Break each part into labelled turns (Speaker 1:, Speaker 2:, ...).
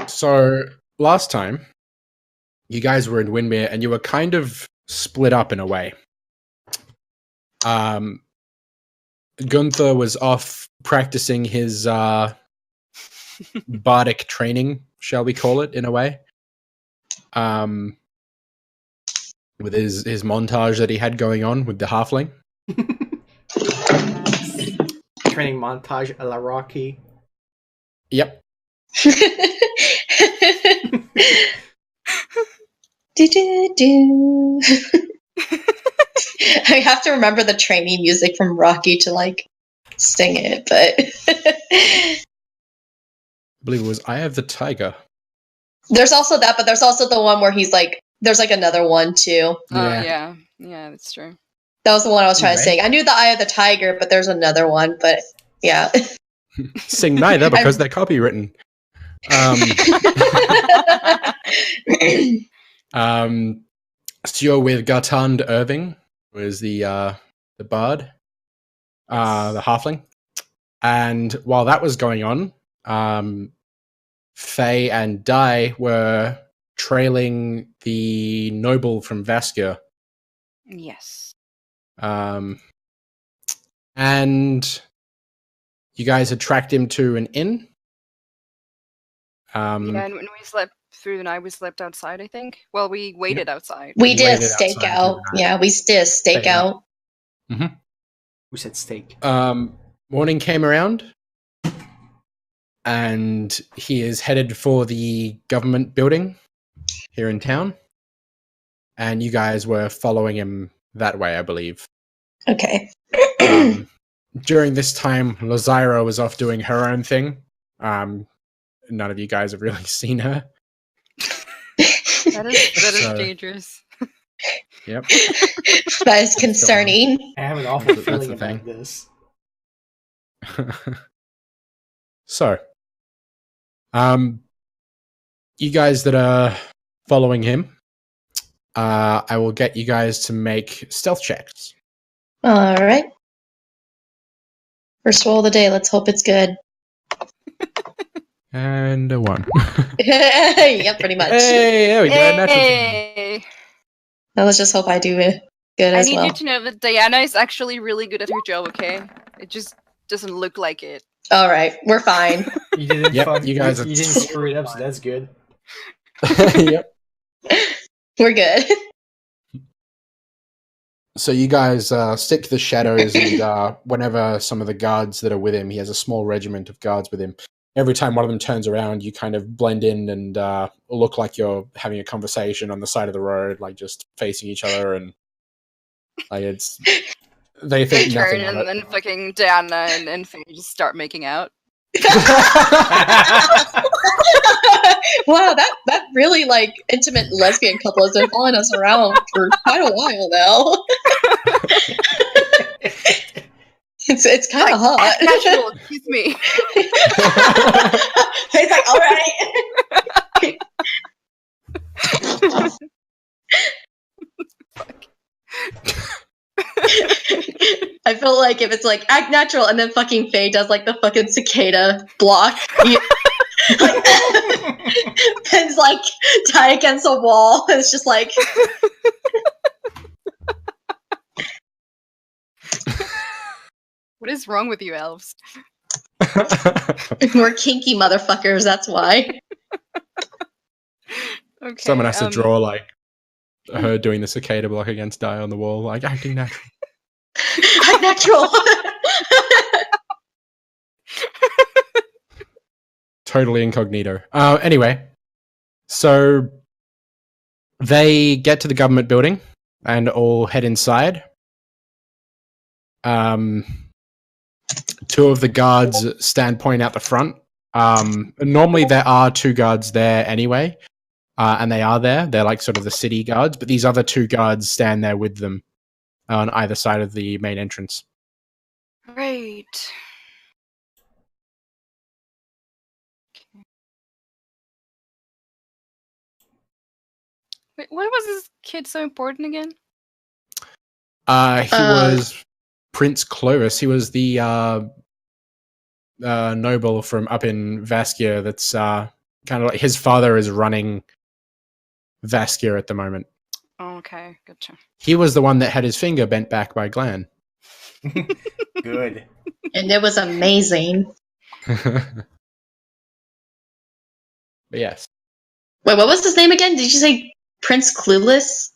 Speaker 1: So last time, you guys were in Windmere, and you were kind of split up in a way. Gunther was off practicing his bardic training, shall we call it, in a way. With his montage that he had going on with the halfling.
Speaker 2: Training montage a la Rocky.
Speaker 1: Yep.
Speaker 3: Do. I have to remember the training music from Rocky to like sing it, but
Speaker 1: I believe it was Eye of the Tiger.
Speaker 3: There's also that, but there's also the one where he's like, there's like another one too.
Speaker 4: Yeah, that's true.
Speaker 3: That was the one I was trying to sing. I knew the Eye of the Tiger, but there's another one, but yeah.
Speaker 1: Sing neither because they're copywritten. So you're with Gartand Irving, who is the bard, the halfling. And while that was going on, Faye and Dai were trailing the noble from Vaskir.
Speaker 4: Yes.
Speaker 1: And you guys had tracked him to an inn.
Speaker 4: Yeah, and when we slept through the night, we slept outside, I think. Well, we waited outside.
Speaker 3: We did a stakeout. Yeah, we did a stakeout.
Speaker 1: Mm-hmm.
Speaker 2: Who said steak?
Speaker 1: Morning came around, and he is headed for the government building here in town. And you guys were following him that way, I believe.
Speaker 3: Okay.
Speaker 1: During this time, Lazira was off doing her own thing. None of you guys have really seen her.
Speaker 4: That is dangerous.
Speaker 1: Yep.
Speaker 3: That is concerning.
Speaker 2: I have an awful feeling about this.
Speaker 1: So, you guys that are following him, I will get you guys to make stealth checks.
Speaker 3: All right. First roll of the day. Let's hope it's good.
Speaker 1: And a 1.
Speaker 3: Yeah, pretty much.
Speaker 1: Hey, there we go.
Speaker 4: Hey.
Speaker 3: Now let's just hope I do it good as well.
Speaker 4: I need you to know that Diana is actually really good at her job, okay? It just doesn't look like it.
Speaker 3: All right, we're fine.
Speaker 2: You didn't
Speaker 1: you guys
Speaker 2: you didn't screw it up, so that's good.
Speaker 1: Yep.
Speaker 3: We're good.
Speaker 1: So you guys stick to the shadows, and whenever some of the guards that are with him, he has a small regiment of guards with him. Every time one of them turns around, you kind of blend in and look like you're having a conversation on the side of the road, like just facing each other, and like it's they think nothing of it.
Speaker 4: And then fucking Diana and Faye just start making out.
Speaker 3: Wow, that really like intimate lesbian couple has been following us around for quite a while now. It's kind of hot.
Speaker 4: Casual, excuse me.
Speaker 3: He's like, all right. I feel like if it's like act natural and then fucking Faye does like the fucking cicada block. Pen's like tied against a wall. It's just like
Speaker 4: What is wrong with you elves?
Speaker 3: We're kinky motherfuckers, that's why.
Speaker 4: Okay,
Speaker 1: someone has to draw like her doing the cicada block against Di on the wall, like acting natural.
Speaker 3: Act natural.
Speaker 1: Totally incognito. Anyway, so they get to the government building and all head inside. Two of the guards stand point out the front. Normally there are 2 guards there anyway, and they are there. They're like sort of the city guards, but these other 2 guards stand there with them on either side of the main entrance.
Speaker 4: Great. Wait, why was this kid so important again?
Speaker 1: He was Prince Clovis. He was the noble from up in Vaskir that's kind of like his father is running Vaskia at the moment.
Speaker 4: Okay, gotcha.
Speaker 1: He was the one that had his finger bent back by Glenn.
Speaker 2: Good.
Speaker 3: And it was amazing.
Speaker 1: But yes.
Speaker 3: Wait, what was his name again? Did you say Prince Clueless?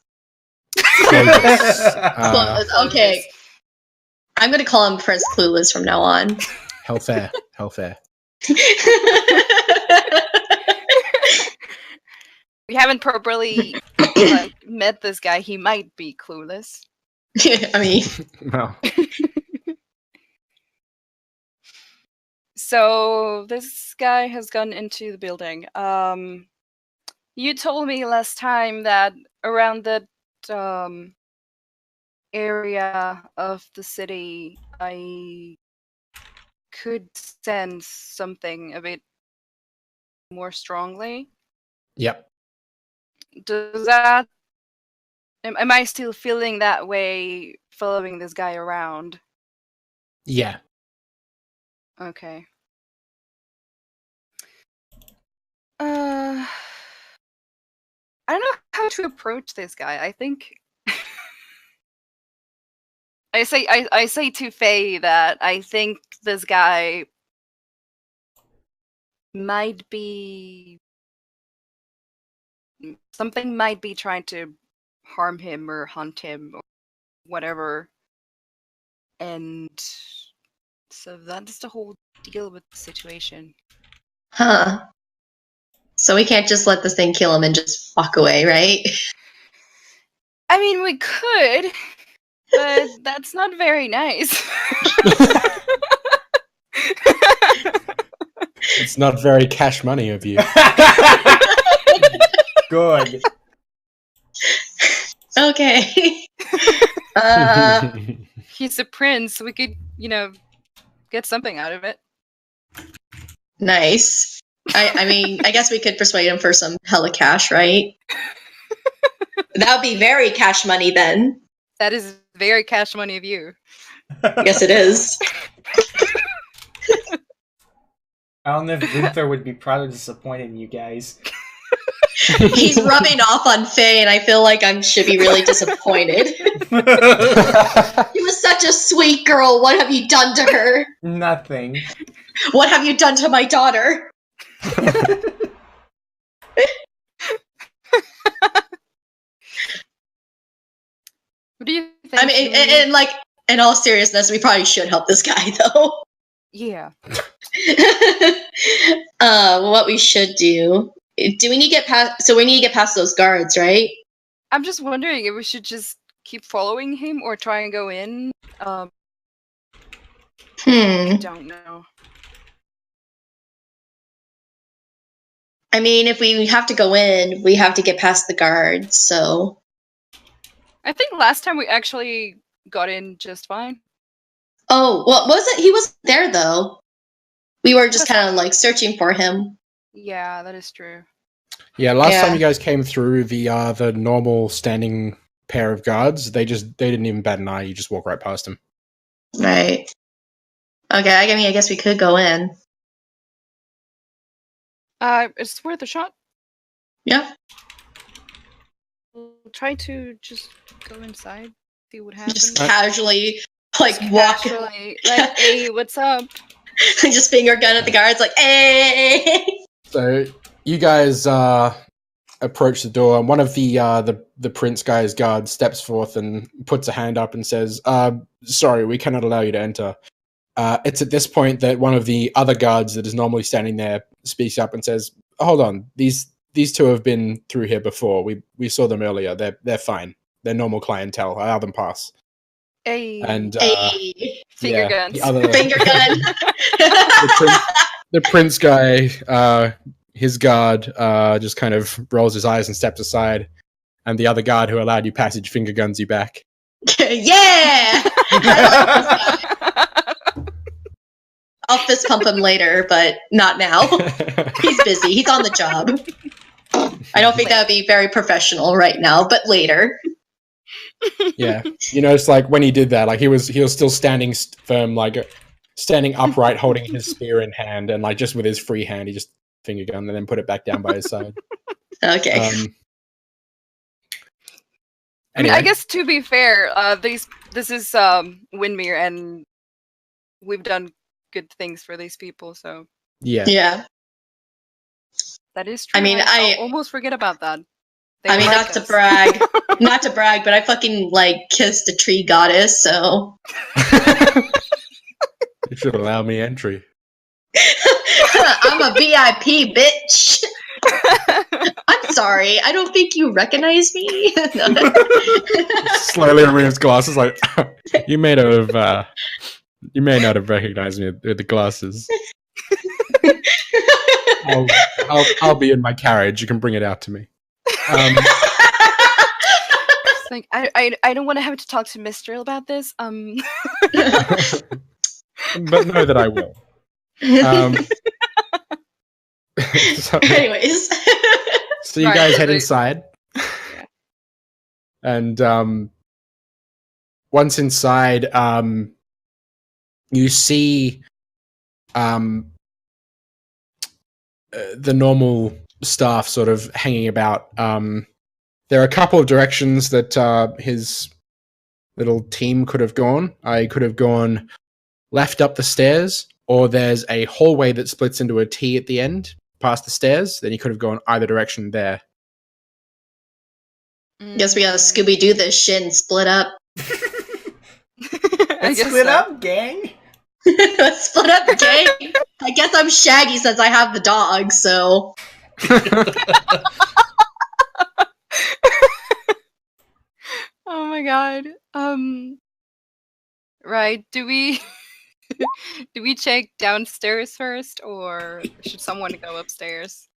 Speaker 3: Okay. I'm going to call him Prince Clueless from now on.
Speaker 1: Hell fair.
Speaker 4: We haven't properly met this guy. He might be clueless.
Speaker 3: I mean,
Speaker 1: Well,
Speaker 4: so this guy has gone into the building. You told me last time that around that area of the city, I could sense something a bit more strongly.
Speaker 1: yep.
Speaker 4: Does that? Am I still feeling that way following this guy around?
Speaker 1: Yeah.
Speaker 4: Okay. I don't know how to approach this guy. I think I say to Faye that I think this guy might be something might be trying to harm him or hunt him or whatever. And so that's the whole deal with the situation.
Speaker 3: huh. So we can't just let this thing kill him and just walk away, right?
Speaker 4: I mean, we could, but that's not very nice.
Speaker 1: It's not very cash money of you.
Speaker 2: Good.
Speaker 3: Okay.
Speaker 4: He's a prince. We could, get something out of it.
Speaker 3: Nice. I mean, I guess we could persuade him for some hella cash, right? That would be very cash money then.
Speaker 4: That is very cash money of you.
Speaker 3: Yes, it is.
Speaker 2: I don't know if Gunther would be proud or disappointed in you guys.
Speaker 3: He's rubbing off on Faye, and I feel like I should be really disappointed. She was such a sweet girl. What have you done to her?
Speaker 2: Nothing.
Speaker 3: What have you done to my daughter?
Speaker 4: What do you think?
Speaker 3: I mean, and like, in all seriousness, we probably should help this guy, though.
Speaker 4: Yeah.
Speaker 3: What we should do? Do we need to get past? So we need to get past those guards, right?
Speaker 4: I'm just wondering if we should just keep following him or try and go in. I don't know.
Speaker 3: I mean, if we have to go in, we have to get past the guards, so...
Speaker 4: I think last time we actually got in just fine.
Speaker 3: Oh, well, he wasn't there, though. We were just kind of, like, searching for him.
Speaker 4: Yeah, that is true.
Speaker 1: Yeah, last time you guys came through, the normal standing pair of guards, they didn't even bat an eye, you just walk right past them.
Speaker 3: Right. Okay, I mean, I guess we could go in.
Speaker 4: It's worth a shot.
Speaker 3: Yeah.
Speaker 4: We'll try to just go inside, see what happens.
Speaker 3: Just casually, like, walk.
Speaker 4: Casually, like, hey, what's up?
Speaker 3: Just finger gun at the guards, like, hey!
Speaker 1: So, you guys approach the door, and one of the prince guy's guards steps forth and puts a hand up and says, sorry, we cannot allow you to enter. It's at this point that one of the other guards that is normally standing there speaks up and says, hold on, these two have been through here before. We saw them earlier. They're fine. They're normal clientele. Allow them pass.
Speaker 4: Hey.
Speaker 1: And
Speaker 4: Finger guns.
Speaker 3: Finger gun.
Speaker 1: the prince guy, his guard, just kind of rolls his eyes and steps aside, and the other guard who allowed you passage finger guns you back.
Speaker 3: Yeah! I like this guy. I'll fist pump him later, but not now. He's busy. He's on the job. I don't think that would be very professional right now, but later.
Speaker 1: Yeah, it's like when he did that, like he was still standing firm, like standing upright, holding his spear in hand, and like just with his free hand, he just finger gun and then put it back down by his side.
Speaker 3: Okay.
Speaker 4: I mean,
Speaker 1: Anyway,
Speaker 4: I guess to be fair, this is Windmere, and we've done good things for these people, so
Speaker 1: yeah.
Speaker 4: that is true.
Speaker 3: I mean, I
Speaker 4: almost forget about that. They
Speaker 3: mean,
Speaker 4: like
Speaker 3: not to
Speaker 4: us.
Speaker 3: brag, not to brag, but I fucking like kissed a tree goddess, so
Speaker 1: You should allow me entry.
Speaker 3: I'm a VIP, bitch. I'm sorry, I don't think you recognize me.
Speaker 1: Slowly removes glasses. Like you may not have recognized me with the glasses. I'll be in my carriage. You can bring it out to me.
Speaker 4: It's like, I don't want to have to talk to Mistral about this.
Speaker 1: But know that I will.
Speaker 3: Anyways,
Speaker 1: So you
Speaker 4: Right,
Speaker 1: guys head
Speaker 4: so-
Speaker 1: inside,
Speaker 4: Yeah.
Speaker 1: and once inside, you see the normal staff sort of hanging about. There are a couple of directions that his little team could have gone. I could have gone left up the stairs, or there's a hallway that splits into a T at the end, past the stairs. Then you could have gone either direction there.
Speaker 3: guess we gotta Scooby Doo this shit and split up.
Speaker 4: I guess
Speaker 2: Split
Speaker 4: so.
Speaker 2: up, gang.
Speaker 3: Let's split up, gang. I guess I'm Shaggy since I have the dog, so
Speaker 4: Oh my god. Right. Do we do we check downstairs first, or should someone go upstairs?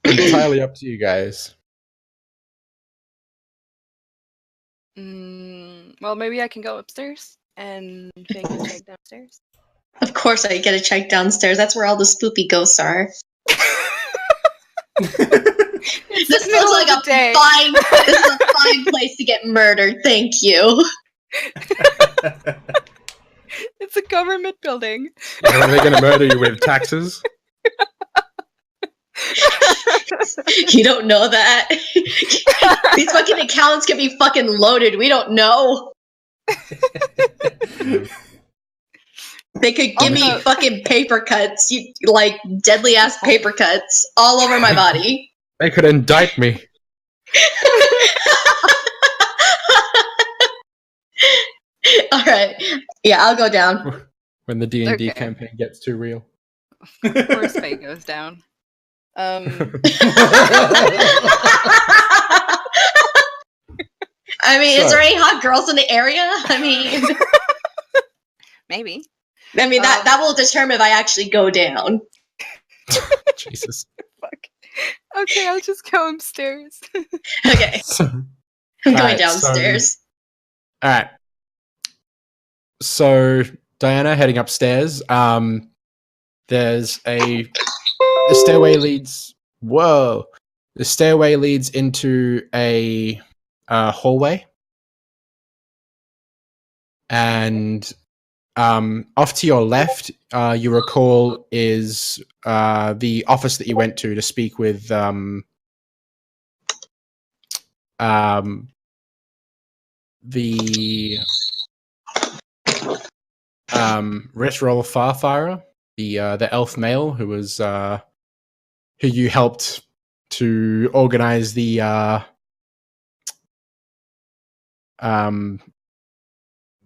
Speaker 1: Entirely up to you guys.
Speaker 4: Well, maybe I can go upstairs and take a check downstairs.
Speaker 3: of course I get a check downstairs. That's where all the spoopy ghosts are.
Speaker 4: It's
Speaker 3: This
Speaker 4: the middle
Speaker 3: looks like
Speaker 4: of
Speaker 3: a
Speaker 4: the day.
Speaker 3: this is a fine place to get murdered. Thank you.
Speaker 4: It's a government building.
Speaker 1: Are they going to murder you with taxes?
Speaker 3: You don't know that. These fucking accounts can be fucking loaded. We don't know. They could give me
Speaker 4: Also-
Speaker 3: fucking paper cuts, like deadly ass paper cuts all over my body.
Speaker 1: They could indict me.
Speaker 3: All right, yeah, I'll go down.
Speaker 1: When the D&D
Speaker 4: Okay.
Speaker 1: campaign gets too real.
Speaker 4: Of course, Faye goes down.
Speaker 3: I mean, is
Speaker 1: So-
Speaker 3: there any hot girls in the area? I mean,
Speaker 4: Maybe.
Speaker 3: that will determine if I actually go down.
Speaker 1: Jesus.
Speaker 4: Fuck. Okay, I'll just go upstairs.
Speaker 3: Okay,
Speaker 1: So,
Speaker 3: I'm going
Speaker 1: Alright,
Speaker 3: downstairs.
Speaker 1: all right. So Diana heading upstairs. There's the stairway leads. Whoa! The stairway leads into a hallway, and off to your left, you recall is the office that you went to speak with the Retrol Farfire, the elf male who was who you helped to organize the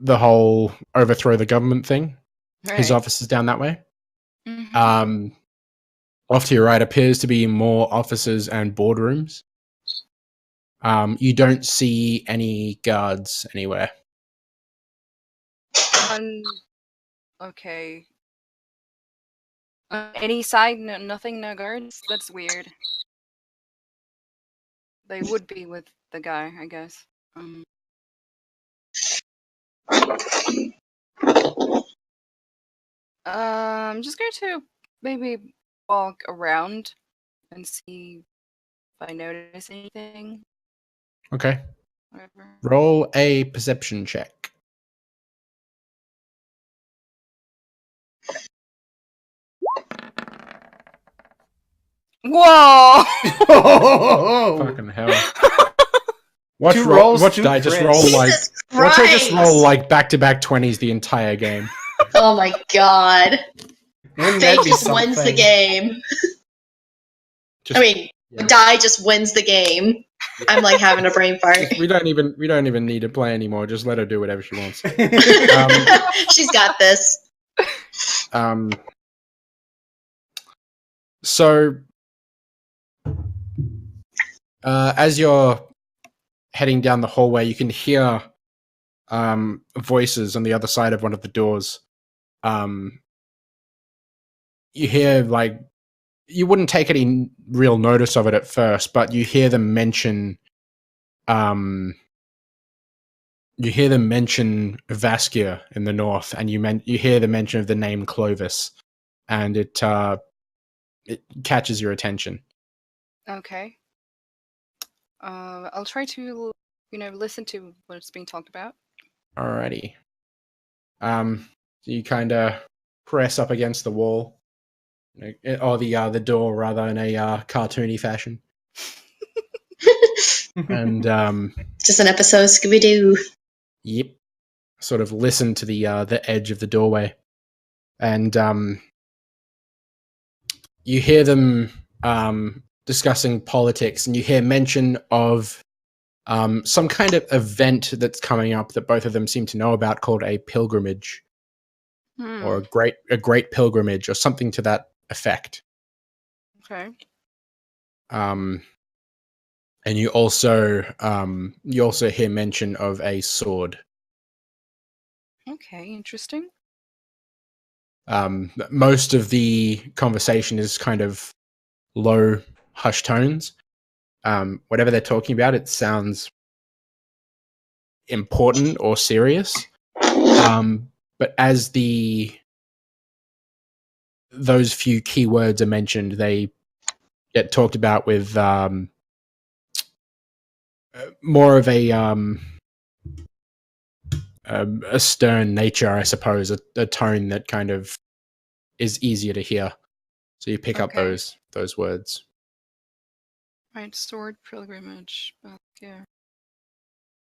Speaker 1: whole overthrow the government thing. His
Speaker 4: Right.
Speaker 1: office is down that way.
Speaker 4: Mhm.
Speaker 1: Off to your right appears to be more offices and boardrooms. You don't see any guards anywhere.
Speaker 4: Okay. Any side? No, nothing. No guards. That's weird. They would be with the guy, I guess. I'm just going to maybe walk around and see if I notice anything.
Speaker 1: Okay.
Speaker 4: Whatever.
Speaker 1: Roll a perception check.
Speaker 4: Whoa!
Speaker 1: Fucking hell. Watch,
Speaker 2: Two rolls,
Speaker 1: watch
Speaker 2: two
Speaker 1: Die just
Speaker 2: crits.
Speaker 1: roll like.
Speaker 3: Jesus
Speaker 1: Watch her just
Speaker 3: Christ.
Speaker 1: roll like back-to-back 20s the entire game.
Speaker 3: Oh my god.
Speaker 2: Wouldn't
Speaker 3: Faye
Speaker 2: that be
Speaker 3: just wins the
Speaker 2: something?
Speaker 3: game.
Speaker 1: Just,
Speaker 3: I mean,
Speaker 1: yeah.
Speaker 3: Die just wins the game. I'm like having a brain fart.
Speaker 1: we don't even need to play anymore. Just let her do whatever she wants.
Speaker 3: She's got this.
Speaker 1: So, as you're heading down the hallway, you can hear voices on the other side of one of the doors. You hear, like, you wouldn't take any real notice of it at first, but you hear them mention Vaskia in the north, and you hear the mention of the name Clovis, and it catches your attention.
Speaker 4: Okay. I'll try to, listen to what's being talked about.
Speaker 1: Alrighty. So you kind of press up against the wall, or the door rather, in a cartoony fashion, and
Speaker 3: Just an episode of Scooby Doo.
Speaker 1: yep, sort of listen to the edge of the doorway, and you hear them discussing politics, and you hear mention of some kind of event that's coming up that both of them seem to know about, called a pilgrimage, or a great pilgrimage, or something to that effect.
Speaker 4: Okay.
Speaker 1: And you also hear mention of a sword.
Speaker 4: Okay, interesting.
Speaker 1: Most of the conversation is kind of low, hushed tones. Whatever they're talking about, it sounds important or serious. But as those few keywords are mentioned, they get talked about with more of a stern nature, I suppose, a tone that kind of is easier to hear. So you pick up
Speaker 4: Okay.
Speaker 1: those words.
Speaker 4: Right, sword pilgrimage. Yeah.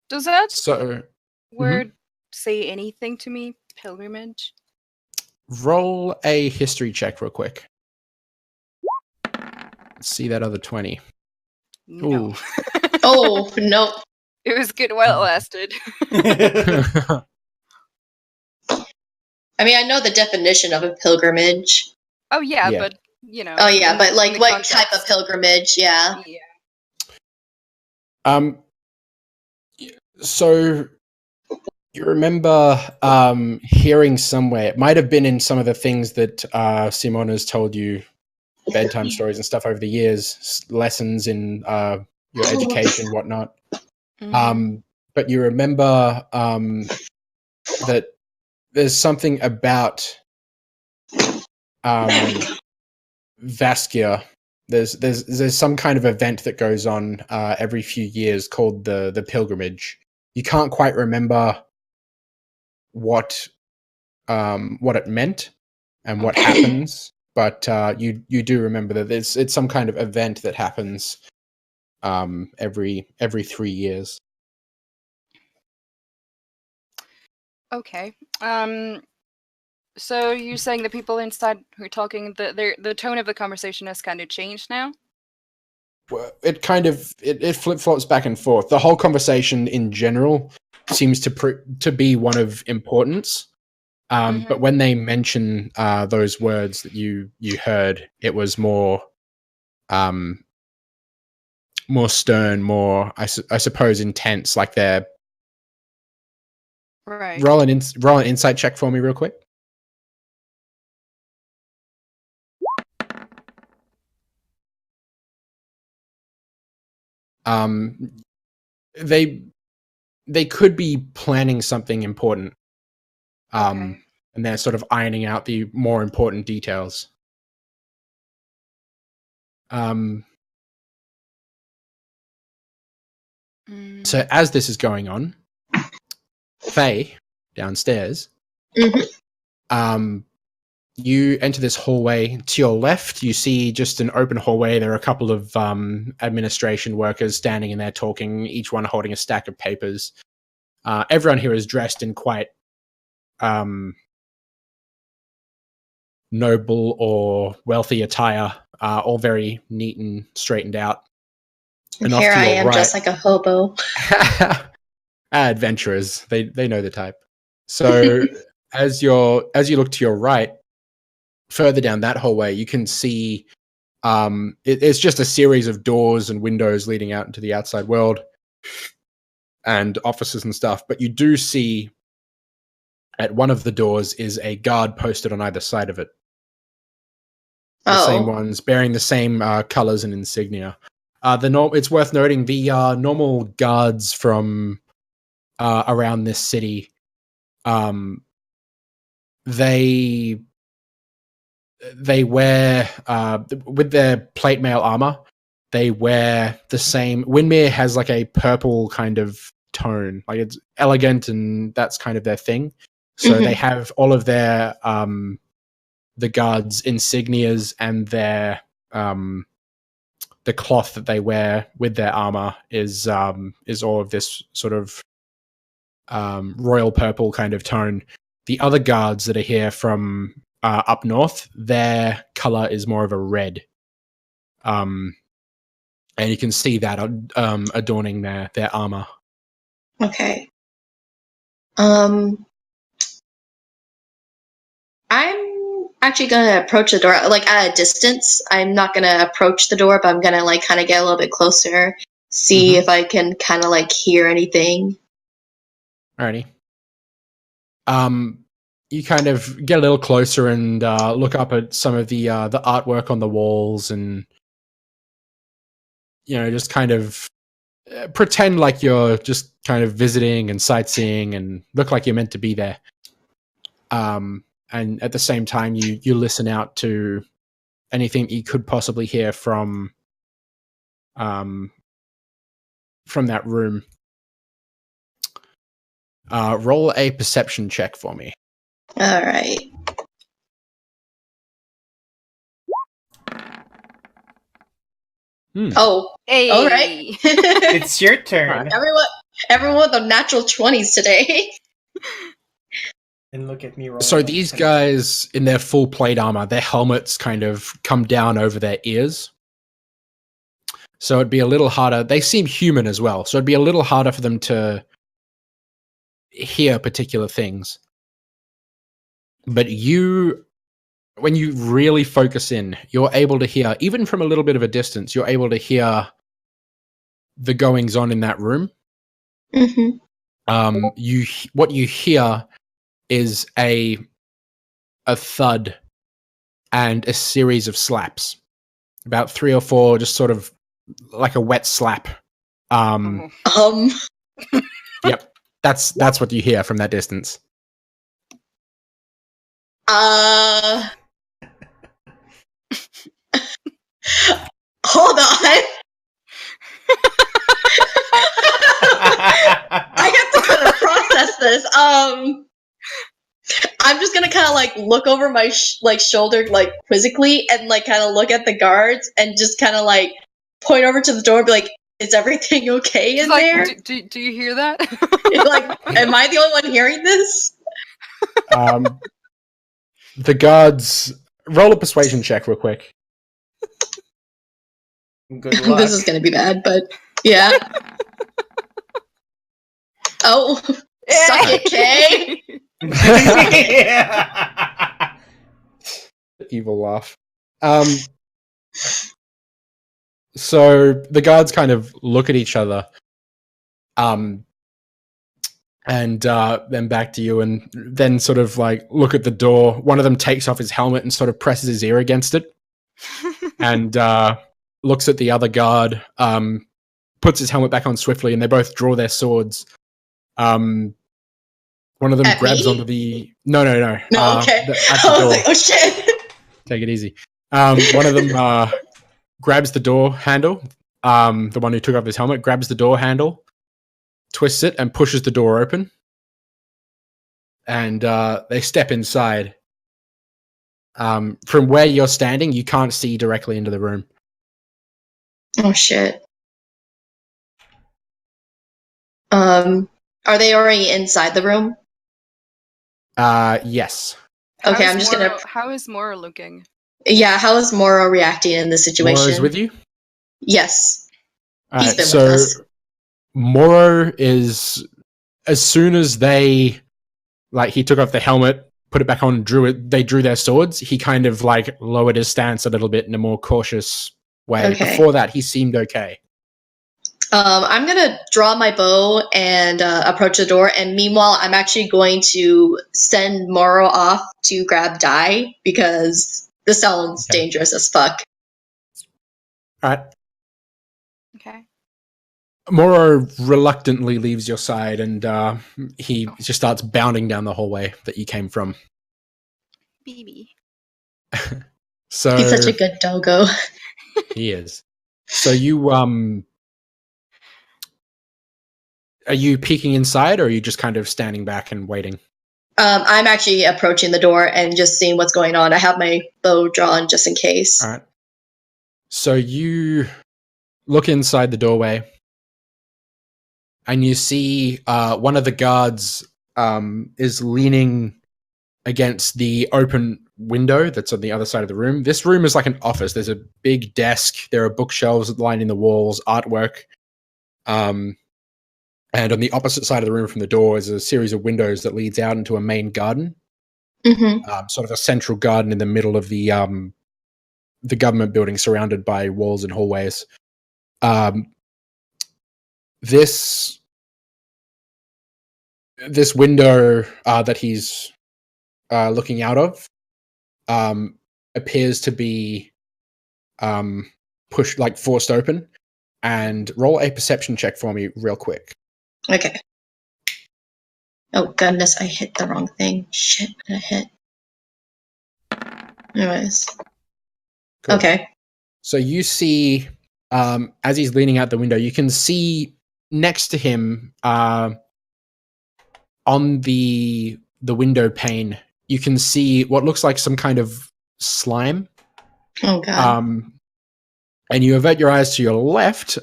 Speaker 4: Does that
Speaker 1: So
Speaker 4: word say anything to me? Pilgrimage?
Speaker 1: roll a history check real quick. Let's see that other 20.
Speaker 4: No.
Speaker 1: Ooh.
Speaker 3: Oh, no.
Speaker 4: It was good while it lasted.
Speaker 3: I mean, I know the definition of a pilgrimage.
Speaker 4: Oh yeah,
Speaker 1: Yeah.
Speaker 4: but
Speaker 3: Oh, yeah,
Speaker 4: in-
Speaker 3: but
Speaker 4: in
Speaker 3: like
Speaker 4: the
Speaker 3: what type of
Speaker 4: context.
Speaker 3: pilgrimage? Yeah.
Speaker 4: Yeah.
Speaker 1: So you remember hearing somewhere, it might have been in some of the things that Simon has told you, bedtime stories and stuff over the years, lessons in your education, whatnot.
Speaker 4: Mhm.
Speaker 1: But you remember that there's something about Vaskia. There's some kind of event that goes on every few years called the pilgrimage. You can't quite remember what it meant and what happens, but you do remember that it's some kind of event that happens every 3 years.
Speaker 4: Okay. So you're saying the people inside who are talking, the tone of the conversation has kind of changed now?
Speaker 1: Well, it kind of it flip flops back and forth. The whole conversation in general seems to be one of importance. But when they mention those words that you heard, it was more stern, more I suppose intense. Like they're
Speaker 4: Right.
Speaker 1: roll an insight check for me real quick. They could be planning something important.
Speaker 4: Okay.
Speaker 1: And they're sort of ironing out the more important details. So as this is going on, Faye downstairs, You enter this hallway. To your left, you see just an open hallway. There are a couple of administration workers standing in there talking, each one holding a stack of papers. Everyone here is dressed in quite noble or wealthy attire, all very neat and straightened out.
Speaker 3: And here I am, just like a hobo.
Speaker 1: Adventurers, they know the type. So as you look to your right, further down that hallway, you can see it's just a series of doors and windows leading out into the outside world and offices and stuff. But you do see at one of the doors is a guard posted on either side of it. The same ones, bearing the same colors and insignia. It's worth noting the normal guards from around this city, they wear with their plate mail armor. They wear the same. Windmere has like a purple kind of tone, like it's elegant, and that's kind of their thing. So they have all of their the guards' insignias and their the cloth that they wear with their armor is all of this sort of royal purple kind of tone. The other guards that are here from up north, their color is more of a red, and you can see that adorning their armor.
Speaker 3: Okay. I'm actually gonna approach the door, like at a distance. I'm not gonna approach the door, but I'm gonna like kind of get a little bit closer, see if I can kind of like hear anything.
Speaker 1: Alrighty. You kind of get a little closer and look up at some of the artwork on the walls, and just kind of pretend like you're just kind of visiting and sightseeing, and look like you're meant to be there. And at the same time, you listen out to anything you could possibly hear from that room. Roll a perception check for me.
Speaker 3: All right. Oh,
Speaker 4: Hey.
Speaker 3: all right.
Speaker 2: It's your turn.
Speaker 3: Everyone with the natural 20s today.
Speaker 2: And look at me rolling.
Speaker 1: So these guys in their full plate armor, their helmets kind of come down over their ears. So it'd be a little harder. They seem human as well, so it'd be a little harder for them to hear particular things. But when you really focus in, you're able to hear, even from a little bit of a distance, you're able to hear the goings on in that room. What you hear is a thud and a series of slaps, about 3 or 4, just sort of like a wet slap. Yep, that's what you hear from that distance.
Speaker 3: Hold on. I have to kind of process this. I'm just gonna kind of like look over my shoulder like quizzically, and like kind of look at the guards, and just kind of like point over to the door and be like, "Is everything okay in there?"
Speaker 4: Do you hear that?
Speaker 3: Like, am I the only one hearing this?
Speaker 1: The guards, roll a persuasion check real quick.
Speaker 2: Good luck.
Speaker 3: This is gonna be bad, but yeah. Oh, suck it, Kay.
Speaker 1: Evil laugh. So the guards kind of look at each other, and then back to you, and then sort of like look at the door. One of them takes off his helmet and sort of presses his ear against it, and looks at the other guard, puts his helmet back on swiftly, and they both draw their swords. One of them grabs onto the... No, okay.
Speaker 3: At the door. Like, oh, shit.
Speaker 1: Take it easy. One of them grabs the door handle. The one who took off his helmet grabs the door handle, twists it, and pushes the door open. And they step inside. From where you're standing, you can't see directly into the room.
Speaker 3: Oh shit. Are they already inside the room?
Speaker 1: Yes.
Speaker 3: Okay, I'm just gonna.
Speaker 4: How is Mora looking?
Speaker 3: Yeah, how is Moro reacting in this situation?
Speaker 1: Moro's with you?
Speaker 3: Yes. He's been
Speaker 1: so
Speaker 3: with us.
Speaker 1: Moro is, as soon as they, like, he took off the helmet, put it back on, they drew their swords, he kind of, like, lowered his stance a little bit in a more cautious way.
Speaker 3: Okay.
Speaker 1: Before that, he seemed okay.
Speaker 3: I'm gonna draw my bow and approach the door, and meanwhile, I'm actually going to send Moro off to grab Dai, because this sounds dangerous as fuck.
Speaker 1: Alright.
Speaker 4: Okay.
Speaker 1: Moro reluctantly leaves your side, and he just starts bounding down the hallway that you came from.
Speaker 4: BB.
Speaker 1: So
Speaker 3: He's such a good doggo.
Speaker 1: He is. So you are you peeking inside, or are you just kind of standing back and waiting?
Speaker 3: I'm actually approaching the door and just seeing what's going on. I have my bow drawn just in case.
Speaker 1: All right. So you look inside the doorway, and you see one of the guards is leaning against the open window that's on the other side of the room. This room is like an office. There's a big desk. There are bookshelves lining the walls, artwork. And on the opposite side of the room from the door is a series of windows that leads out into a main garden.
Speaker 3: Mm-hmm.
Speaker 1: Sort of a central garden in the middle of the government building, surrounded by walls and hallways. This window that he's looking out of appears to be pushed, like forced open. And roll a perception check for me real quick.
Speaker 3: Okay. Oh goodness, I hit the wrong thing. Shit, what did I hit? Anyways.
Speaker 1: Cool.
Speaker 3: Okay.
Speaker 1: So you see, as he's leaning out the window, you can see next to him, on the window pane, you can see what looks like some kind of slime.
Speaker 3: Oh god.
Speaker 1: And you avert your eyes to your left,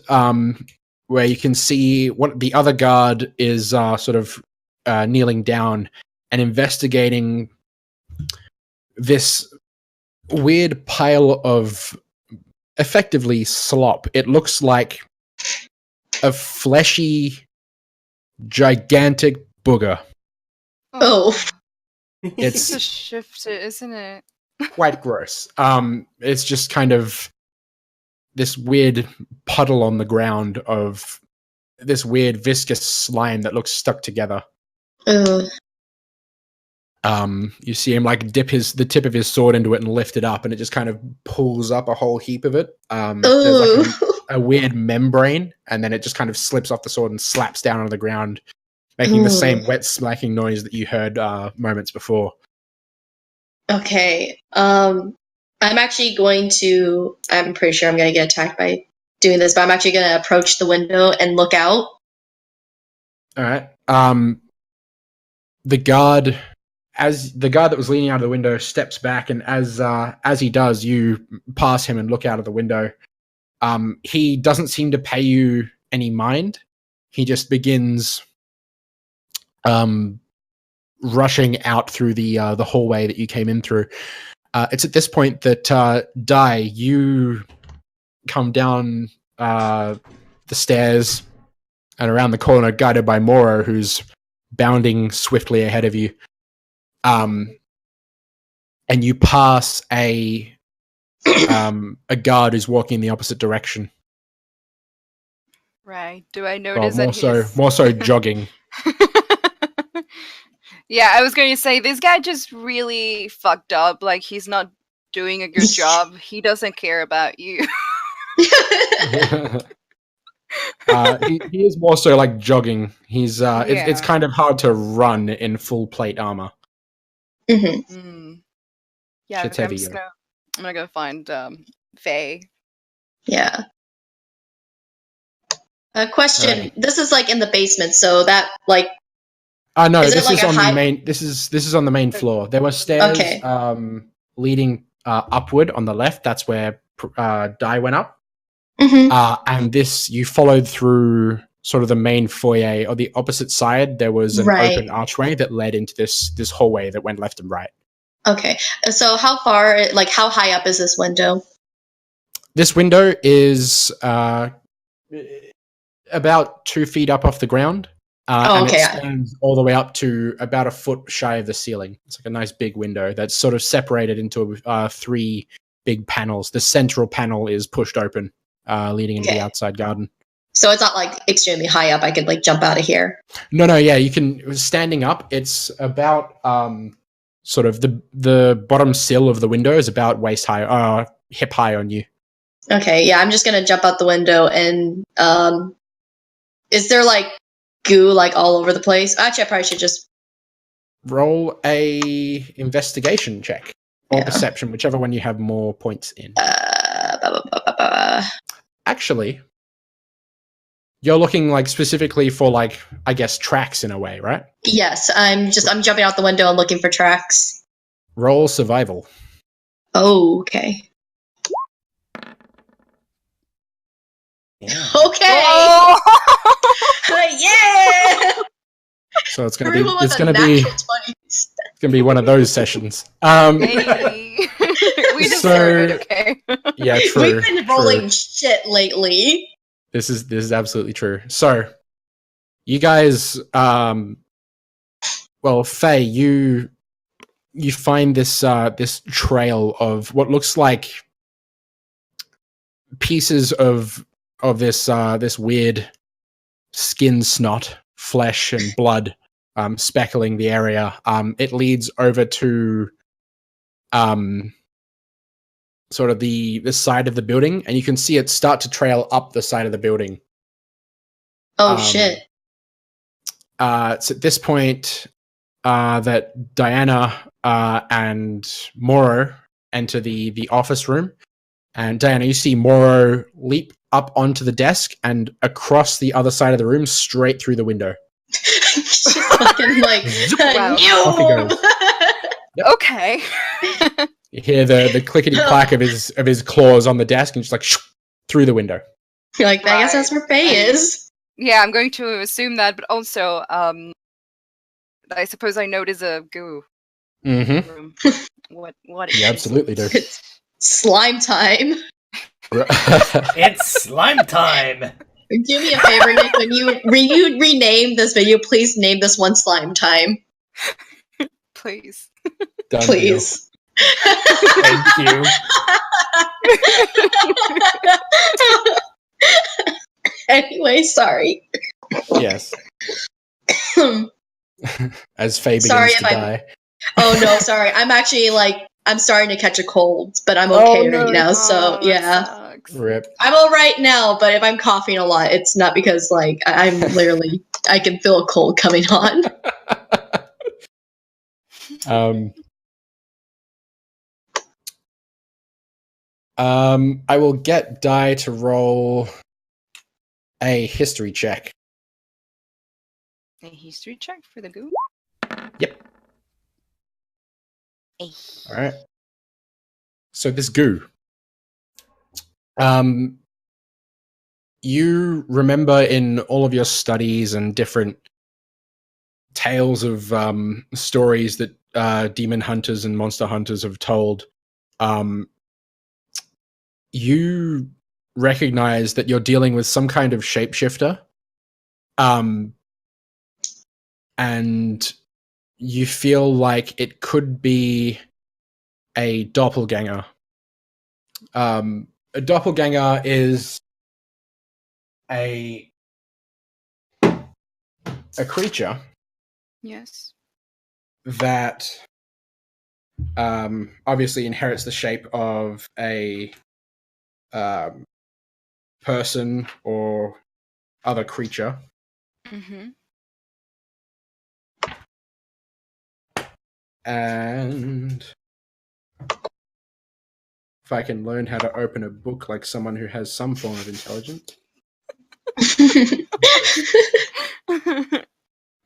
Speaker 1: where you can see what the other guard is sort of kneeling down and investigating this weird pile of effectively slop. It looks like a fleshy, gigantic booger.
Speaker 3: Oh.
Speaker 4: It's a shift, isn't it?
Speaker 1: Quite gross. It's just kind of this weird puddle on the ground of this weird viscous slime that looks stuck together.
Speaker 3: Ugh.
Speaker 1: You see him like dip the tip of his sword into it and lift it up, and it just kind of pulls up a whole heap of it. There's like a weird membrane, and then it just kind of slips off the sword and slaps down on the ground, making the same wet smacking noise that you heard moments before.
Speaker 3: Okay. I'm actually going to. I'm pretty sure I'm going to get attacked by doing this, but I'm actually going to approach the window and look out.
Speaker 1: All right. The guard that was leaning out of the window steps back, and as he does, you pass him and look out of the window. He doesn't seem to pay you any mind. He just begins rushing out through the hallway that you came in through. It's at this point that Dai, you come down the stairs and around the corner, guided by Moro, who's bounding swiftly ahead of you. And you pass a guard who's walking in the opposite direction.
Speaker 4: Right. Do I notice
Speaker 1: more so jogging.
Speaker 4: Yeah, I was going to say, this guy just really fucked up. Like, he's not doing a good job. He doesn't care about you.
Speaker 1: He is more so like jogging. He's it's kind of hard to run in full plate armor.
Speaker 3: Mm-hmm.
Speaker 4: Mm. Yeah,
Speaker 1: Shit's
Speaker 4: I'm
Speaker 1: heavy.
Speaker 4: gonna go find Faye.
Speaker 3: Yeah. Question. Right. This is like in the basement, so that like.
Speaker 1: No, this is on the main. This is on the main floor. There were stairs.
Speaker 3: Okay.
Speaker 1: leading upward on the left. That's where Dai went up.
Speaker 3: Hmm.
Speaker 1: And this, you followed through sort of the main foyer. On the opposite side, there was an
Speaker 3: Right.
Speaker 1: open archway that led into this hallway that went left and right.
Speaker 3: Okay. So how far, like how high up is this window?
Speaker 1: This window is about 2 feet up off the ground. And
Speaker 3: okay.
Speaker 1: it stands all the way up to about a foot shy of the ceiling. It's like a nice big window that's sort of separated into 3 big panels. The central panel is pushed open, leading into the outside garden.
Speaker 3: So it's not like extremely high up. I could like jump out of here.
Speaker 1: No, yeah, you can. Standing up, it's about sort of the bottom sill of the window is about waist high, hip high on you.
Speaker 3: Okay, yeah, I'm just gonna jump out the window and is there like goo like all over the place? Actually, I probably should just
Speaker 1: roll a investigation check or
Speaker 3: Yeah.
Speaker 1: perception, whichever one you have more points in. Actually, you're looking like specifically for like, I guess, tracks in a way, right?
Speaker 3: Yes, I'm jumping out the window and looking for tracks.
Speaker 1: Roll survival.
Speaker 3: Oh, okay.
Speaker 1: Yeah.
Speaker 3: Okay.
Speaker 4: Oh!
Speaker 3: Yeah.
Speaker 1: So it's gonna
Speaker 3: Everyone with
Speaker 1: it's
Speaker 3: a
Speaker 1: gonna be
Speaker 3: natural 20.
Speaker 1: one of those sessions.
Speaker 4: Hey. We
Speaker 1: So-
Speaker 4: deserve it, okay?
Speaker 1: Yeah, true.
Speaker 3: We've been rolling
Speaker 1: true.
Speaker 3: shit lately.
Speaker 1: This is absolutely true. So, you guys, well, Faye, you find this this trail of what looks like pieces of this this weird skin snot, flesh and blood, speckling the area. It leads over to sort of the side of the building, and you can see it start to trail up the side of the building.
Speaker 3: Oh shit.
Speaker 1: It's at this point that Diana and Moro enter the office room. And Diana, you see Moro leap up onto the desk and across the other side of the room, straight through the window.
Speaker 3: She's fucking like
Speaker 4: Wow.
Speaker 1: Off he goes.
Speaker 4: Okay.
Speaker 1: You hear the clickety clack of his claws on the desk, and just like through the window.
Speaker 3: Like, I guess that's where Faye is.
Speaker 4: Yeah, I'm going to assume that, but also, I suppose I know it is a goo
Speaker 1: Mm-hmm.
Speaker 4: room. What
Speaker 1: You
Speaker 4: is
Speaker 1: absolutely do.
Speaker 3: Slime time.
Speaker 2: It's slime time.
Speaker 3: Do me a favor, Nick. When you rename this video, please name this one Slime Time.
Speaker 4: Please.
Speaker 1: Done deal.
Speaker 3: Please.
Speaker 2: Thank you.
Speaker 3: Anyway, sorry.
Speaker 1: Yes. As Faye
Speaker 3: Sorry
Speaker 1: begins to
Speaker 3: if I'm-
Speaker 1: die.
Speaker 3: Oh no, sorry. I'm actually I'm starting to catch a cold, but I'm
Speaker 1: Oh,
Speaker 3: okay
Speaker 1: no.
Speaker 3: right now. So
Speaker 4: that
Speaker 3: yeah,
Speaker 4: sucks.
Speaker 1: Rip.
Speaker 3: I'm all right now. But if I'm coughing a lot, it's not because I'm literally I can feel a cold coming on.
Speaker 1: I will get Dai to roll a history check.
Speaker 4: A history check for the goo?
Speaker 1: Yep.
Speaker 4: Eh.
Speaker 1: All right. So this goo. You remember in all of your studies and different tales of stories that demon hunters and monster hunters have told, you recognize that you're dealing with some kind of shapeshifter, and you feel like it could be a doppelganger. A doppelganger is a creature
Speaker 4: Yes.
Speaker 1: that obviously inherits the shape of a person or other creature.
Speaker 4: Mm-hmm.
Speaker 1: And if I can learn how to open a book like someone who has some form of intelligence.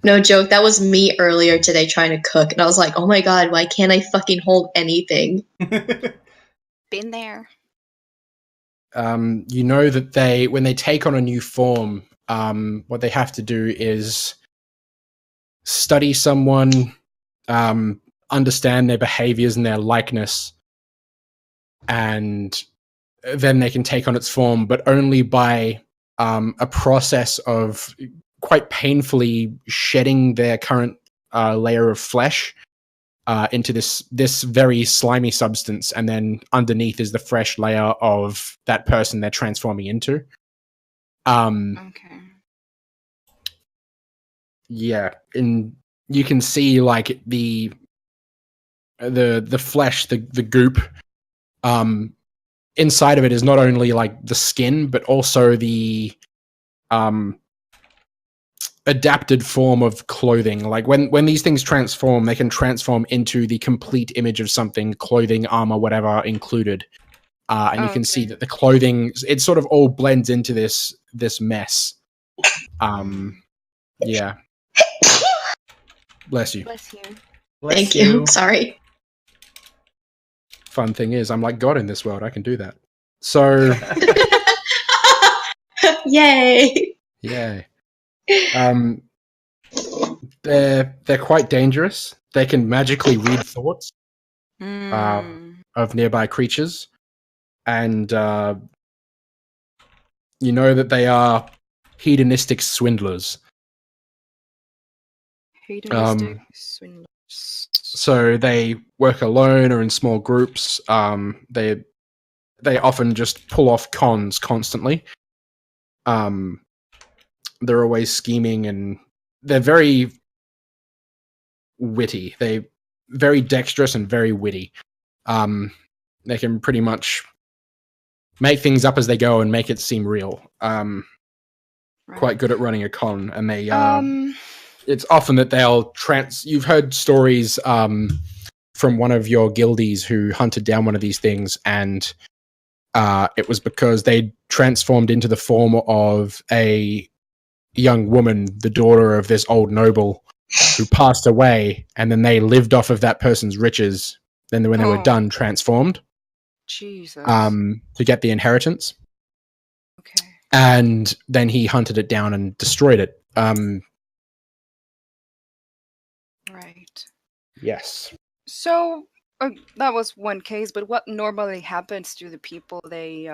Speaker 3: No joke, that was me earlier today trying to cook, and I was like, oh my god, why can't I fucking hold anything?
Speaker 4: Been there.
Speaker 1: You know that when they take on a new form, what they have to do is study someone, understand their behaviors and their likeness, and then they can take on its form, but only by a process of quite painfully shedding their current layer of flesh into this very slimy substance, and then underneath is the fresh layer of that person they're transforming into.
Speaker 4: Okay.
Speaker 1: Yeah, and you can see like the flesh, the goop. Inside of it is not only like the skin, but also the adapted form of clothing. Like when these things transform, they can transform into the complete image of something, clothing, armor, whatever included. And you can see that the clothing, it sort of all blends into this mess. Yeah. Bless you.
Speaker 4: Bless you.
Speaker 3: Thank you. Sorry.
Speaker 1: Fun thing is, I'm like God in this world. I can do that. So,
Speaker 3: Yay!
Speaker 1: yeah. They're quite dangerous. They can magically read thoughts of nearby creatures, and you know that they are hedonistic swindlers.
Speaker 4: Hedonistic swindlers.
Speaker 1: So they work alone or in small groups. They often just pull off cons constantly. They're always scheming, and they're very witty. They're very dexterous and very witty. They can pretty much make things up as they go and make it seem real. Quite good at running a con, and they it's often that they'll you've heard stories from one of your guildies who hunted down one of these things, and it was because they transformed into the form of a young woman, the daughter of this old noble who passed away, and then they lived off of that person's riches. Then when they were done, transformed.
Speaker 4: Jesus.
Speaker 1: To get the inheritance.
Speaker 4: Okay.
Speaker 1: And then he hunted it down and destroyed it.
Speaker 4: Right.
Speaker 1: Yes.
Speaker 4: So that was one case, but what normally happens to the people they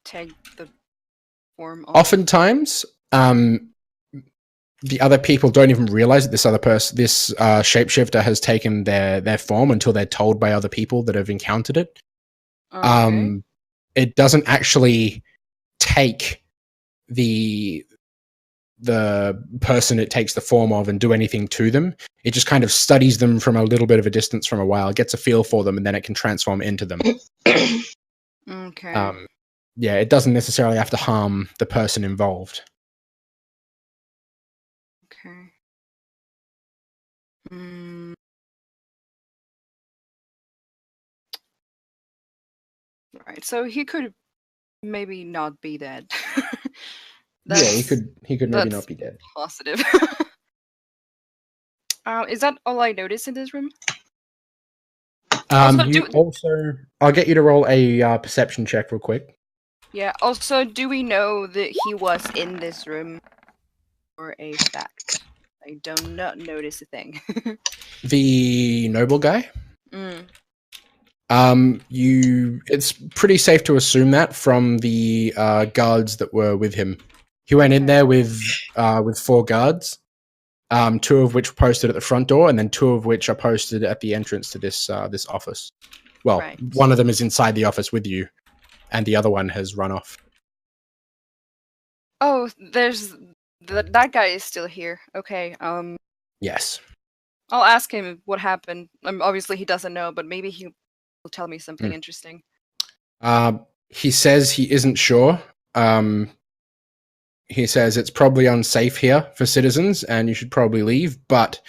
Speaker 4: take the form of?
Speaker 1: Oftentimes, the other people don't even realize that this other person, this shapeshifter, has taken their form until they're told by other people that have encountered it.
Speaker 4: Okay.
Speaker 1: It doesn't actually take the person it takes the form of and do anything to them. It just kind of studies them from a little bit of a distance from a while, gets a feel for them, and then it can transform into them.
Speaker 4: Okay.
Speaker 1: Yeah, it doesn't necessarily have to harm the person involved.
Speaker 4: Okay. Right. So he could maybe not be dead.
Speaker 1: Yeah, he could maybe not be dead.
Speaker 4: Positive. Is that all I noticed in this room?
Speaker 1: I'll get you to roll a perception check real quick.
Speaker 4: Yeah. Also, do we know that he was in this room for a fact? I do not notice a thing.
Speaker 1: The noble guy? It's pretty safe to assume that from the guards that were with him. He went in there with 4 guards, 2 of which were posted at the front door, and then 2 of which are posted at the entrance to this office. Well, one of them is inside the office with you, and the other one has run off.
Speaker 4: Oh, there's that guy is still here. Okay.
Speaker 1: Yes.
Speaker 4: I'll ask him what happened. Obviously, he doesn't know, but maybe he will tell me something interesting.
Speaker 1: He says he isn't sure. He says it's probably unsafe here for citizens, and you should probably leave. But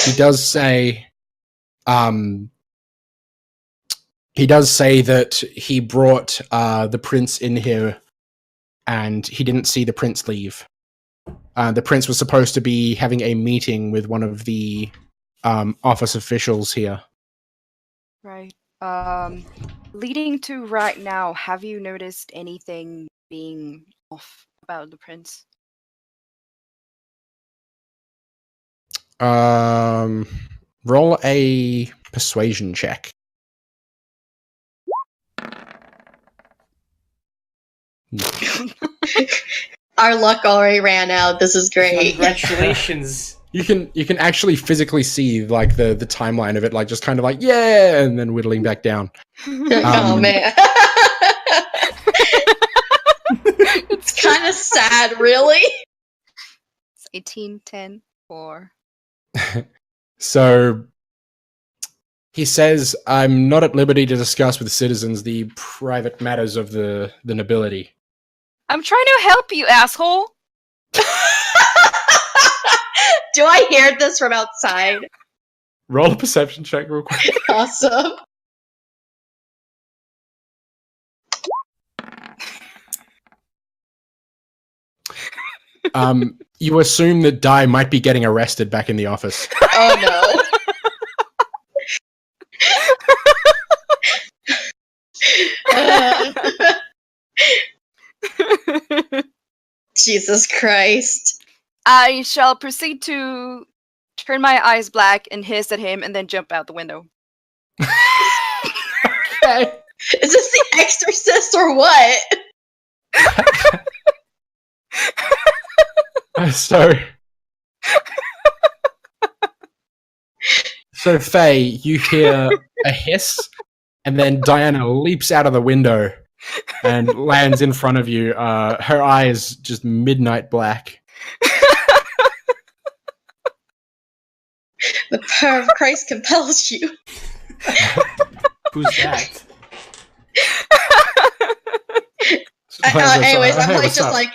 Speaker 1: he does say, that he brought the prince in here, and he didn't see the prince leave. The prince was supposed to be having a meeting with one of the office officials here.
Speaker 4: Right. Leading to right now, have you noticed anything being off about the prince?
Speaker 1: Roll a persuasion check.
Speaker 3: Our luck already ran out. This is great.
Speaker 2: Congratulations.
Speaker 1: You can actually physically see like the timeline of it, like just kind of like yeah, and then whittling back down.
Speaker 3: Oh man. It's kind of sad, really.
Speaker 4: It's 18, 10, 4.
Speaker 1: So he says, "I'm not at liberty to discuss with citizens the private matters of the nobility."
Speaker 4: I'm trying to help you, asshole!
Speaker 3: Do I hear this from outside?
Speaker 1: Roll a perception check real quick.
Speaker 3: Awesome.
Speaker 1: You assume that Dai might be getting arrested back in the office.
Speaker 3: Oh no. Jesus Christ.
Speaker 4: I shall proceed to turn my eyes black and hiss at him and then jump out the window.
Speaker 1: Okay.
Speaker 3: Is this the Exorcist or what?
Speaker 1: So Faye, you hear a hiss, and then Diana leaps out of the window and lands in front of you. Her eyes just midnight black.
Speaker 3: The power of Christ compels you.
Speaker 2: Who's that?
Speaker 3: Anyways, I'm
Speaker 1: Hey,
Speaker 3: like
Speaker 1: what's
Speaker 3: just
Speaker 1: up?
Speaker 3: like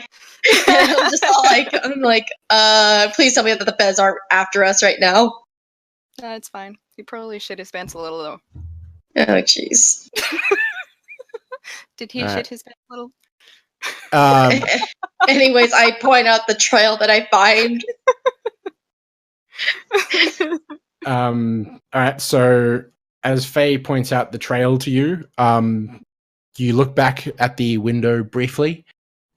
Speaker 3: I'm just all like I'm like, please tell me that the feds aren't after us right now.
Speaker 4: It's fine. He probably shit his pants a little though.
Speaker 3: Oh jeez.
Speaker 4: Did he shit his pants a little?
Speaker 3: Anyways, I point out the trail that I find.
Speaker 1: All right, so as Faye points out the trail to you, you look back at the window briefly,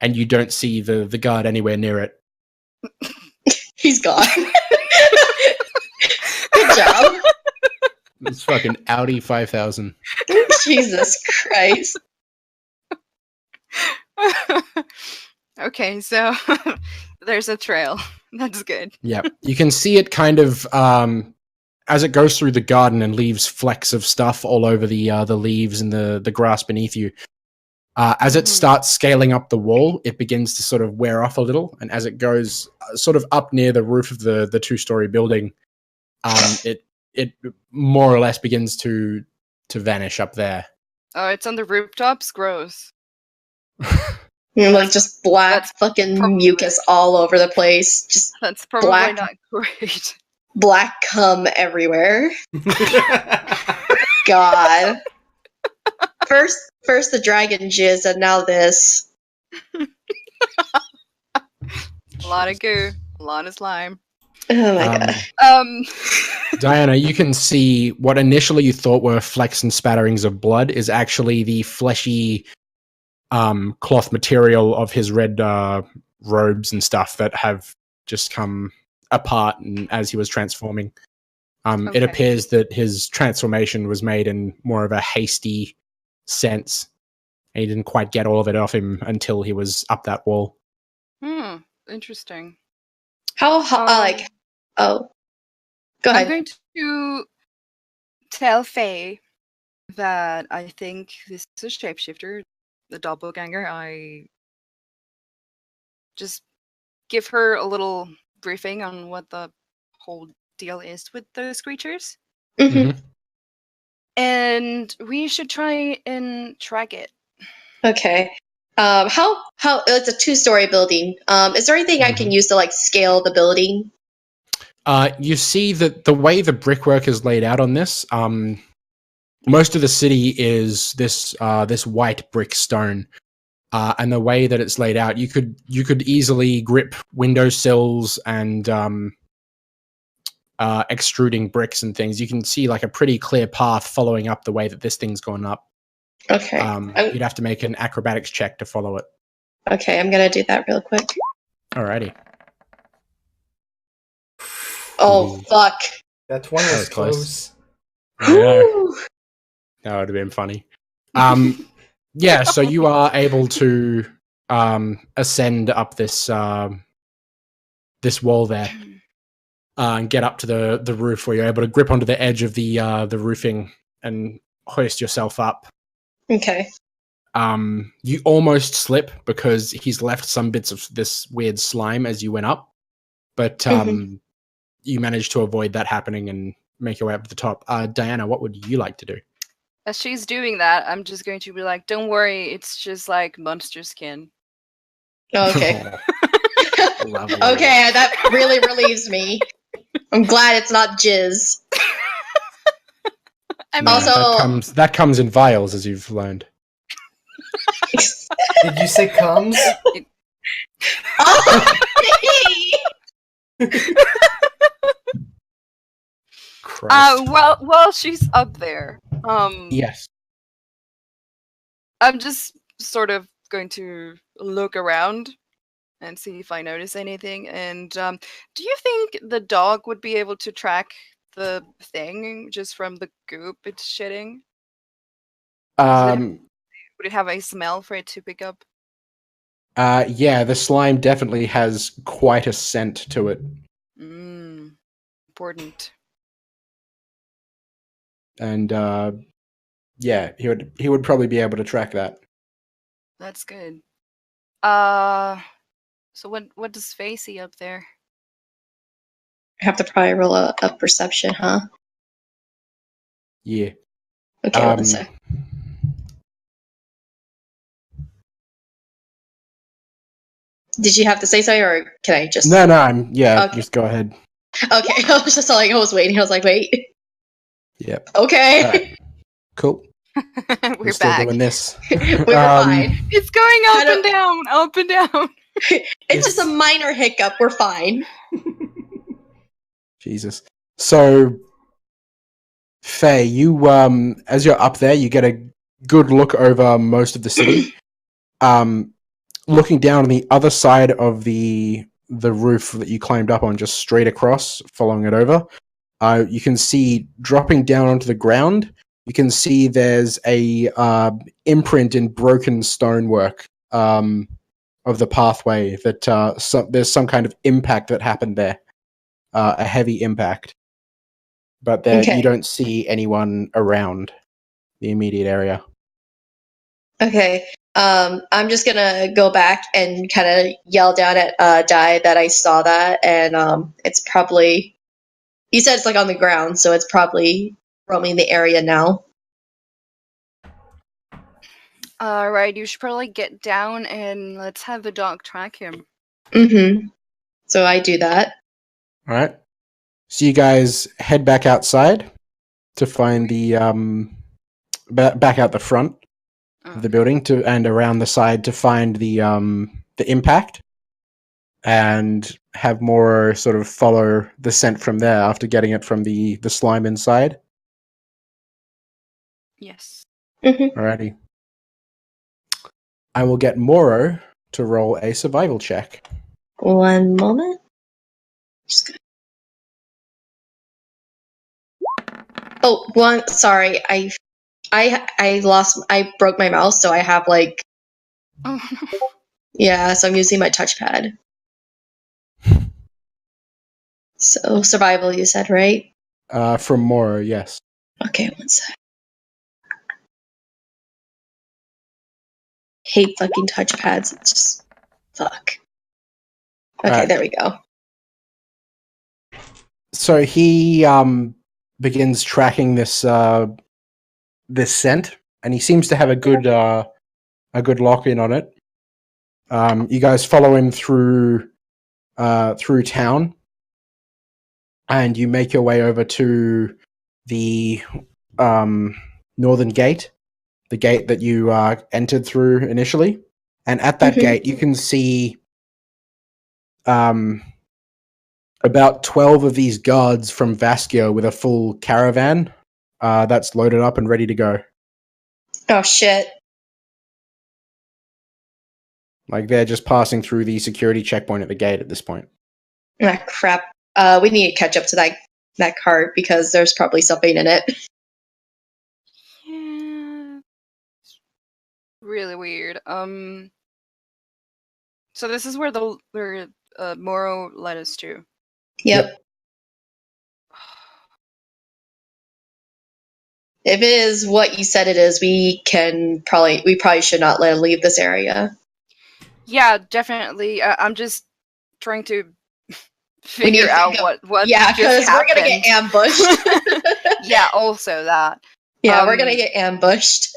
Speaker 1: and you don't see the guard anywhere near it.
Speaker 3: He's gone. Good job.
Speaker 1: It's fucking Audi 5000.
Speaker 3: Jesus Christ.
Speaker 4: Okay, so there's a trail. That's good.
Speaker 1: Yeah, you can see it kind of as it goes through the garden and leaves flecks of stuff all over the leaves and the grass beneath you. As it starts scaling up the wall, it begins to sort of wear off a little, and as it goes sort of up near the roof of the 2-story building, it more or less begins to vanish up there.
Speaker 4: Oh, it's on the rooftops? Gross.
Speaker 3: Like just black
Speaker 4: That's
Speaker 3: fucking
Speaker 4: probably-
Speaker 3: mucus all over the place. Just
Speaker 4: That's probably
Speaker 3: Black.
Speaker 4: not great.
Speaker 3: black cum everywhere. God. First the dragon jizz and now this.
Speaker 4: A lot of goo, a lot of slime.
Speaker 3: Oh my god.
Speaker 1: Diana, you can see what initially you thought were flecks and spatterings of blood is actually the fleshy cloth material of his red robes and stuff that have just come apart and as he was transforming. It
Speaker 4: Okay.
Speaker 1: appears that his transformation was made in more of a hasty sense. And he didn't quite get all of it off him until he was up that wall.
Speaker 4: Interesting.
Speaker 3: How like oh. Go
Speaker 4: I'm
Speaker 3: ahead.
Speaker 4: going to tell Faye that I think this is a shapeshifter, the doppelganger. I just give her a little briefing on what the whole deal is with those creatures.
Speaker 3: Mhm.
Speaker 4: And we should try and track it.
Speaker 3: Okay. How it's a 2-story building. Is there anything I can use to like scale the building?
Speaker 1: You see that the way the brickwork is laid out on this, most of the city is this white brick stone. And the way that it's laid out, you could easily grip windowsills and extruding bricks and things. You can see like a pretty clear path following up the way that this thing's gone up.
Speaker 3: Okay.
Speaker 1: You'd have to make an acrobatics check to follow it.
Speaker 3: Okay, I'm gonna do that real quick.
Speaker 1: Alrighty.
Speaker 3: Oh, fuck.
Speaker 2: That 20
Speaker 1: That
Speaker 2: was
Speaker 1: was close.
Speaker 2: close.
Speaker 1: Yeah,
Speaker 3: Woo!
Speaker 1: that would have been funny. Yeah, so you are able to ascend up this this wall there and get up to the roof, where you're able to grip onto the edge of the roofing and hoist yourself up.
Speaker 3: Okay.
Speaker 1: You almost slip because he's left some bits of this weird slime as you went up, but you managed to avoid that happening and make your way up to the top. Diana, what would you like to do?
Speaker 4: As she's doing that, I'm just going to be like, "Don't worry, it's just like monster skin."
Speaker 3: Okay.
Speaker 1: Lovely.
Speaker 3: Okay, that really relieves me. I'm glad it's not jizz.
Speaker 4: I mean,
Speaker 1: No,
Speaker 3: Also-
Speaker 1: that comes in vials, as you've learned.
Speaker 2: Did you say comes?
Speaker 3: Oh,
Speaker 1: Christ.
Speaker 4: while she's up there,
Speaker 1: Yes.
Speaker 4: I'm just sort of going to look around and see if I notice anything. And do you think the dog would be able to track the thing just from the goop it's shitting? Would it have a smell for it to pick up?
Speaker 1: Yeah, the slime definitely has quite a scent to it.
Speaker 4: Important.
Speaker 1: And yeah, he would probably be able to track that.
Speaker 4: That's good. So what does Faye see up there?
Speaker 3: I have to probably roll a perception, huh?
Speaker 1: Yeah.
Speaker 3: Okay, one sec. Did you have to say something, or can I just?
Speaker 1: No, I'm
Speaker 3: Okay.
Speaker 1: just go ahead.
Speaker 3: Okay, I was just like, I was waiting. I was like, wait.
Speaker 1: Yep.
Speaker 3: Okay.
Speaker 1: Alright. Cool.
Speaker 4: We're
Speaker 1: still
Speaker 4: back.
Speaker 1: doing this.
Speaker 3: We were fine.
Speaker 4: It's going up
Speaker 3: Kind of-
Speaker 4: and down, up and down.
Speaker 3: It's just a minor hiccup. We're fine.
Speaker 1: Jesus. So, Faye, you as you're up there, you get a good look over most of the city. Looking down on the other side of the roof that you climbed up on, just straight across, following it over, you can see dropping down onto the ground. You can see there's a imprint in broken stonework of the pathway that there's some kind of impact that happened there, a heavy impact. But there
Speaker 3: Okay.
Speaker 1: you don't see anyone around the immediate area.
Speaker 3: Okay. I'm just gonna go back and kind of yell down at Dai that I saw that, and it's probably. He said it's like on the ground, so it's probably roaming the area now.
Speaker 4: Alright, you should probably get down and let's have the dog track him.
Speaker 3: Mm-hmm. So I do that.
Speaker 1: All right. So you guys head back outside to find the back out the front of the building and around the side to find the impact, and have more sort of follow the scent from there after getting it from the slime inside.
Speaker 4: Yes.
Speaker 3: Mm-hmm.
Speaker 1: Alrighty. I will get Moro to roll a survival check.
Speaker 3: One moment. Oh, one. Sorry, I lost. I broke my mouse, so I have like.
Speaker 4: Oh,
Speaker 3: Yeah, so I'm using my touchpad. So survival, you said, right?
Speaker 1: From Moro, yes.
Speaker 3: Okay, one sec. Hate fucking touchpads. It's just fuck. Okay,
Speaker 1: Alright.
Speaker 3: there we go.
Speaker 1: So he begins tracking this this scent, and he seems to have a good lock in on it. You guys follow him through town, and you make your way over to the northern gate, the gate that you entered through initially, And at that
Speaker 3: Mhm.
Speaker 1: gate, you can see about 12 of these guards from Vaskia with a full caravan that's loaded up and ready to go.
Speaker 3: Oh shit.
Speaker 1: Like they're just passing through the security checkpoint at the gate at this point.
Speaker 3: Ah, crap. We need to catch up to that cart because there's probably something in it.
Speaker 4: Yeah. Really weird. So this is where Moro led us to.
Speaker 3: Yep. If it is what you said it is, we probably should not let it leave this area.
Speaker 4: Yeah, definitely. I'm just trying to
Speaker 3: We need
Speaker 4: figure
Speaker 3: to
Speaker 4: out
Speaker 3: think
Speaker 4: what
Speaker 3: Yeah,
Speaker 4: just
Speaker 3: because we're gonna
Speaker 4: happened.
Speaker 3: get ambushed.
Speaker 4: Yeah, also that.
Speaker 3: Yeah, we're gonna get ambushed.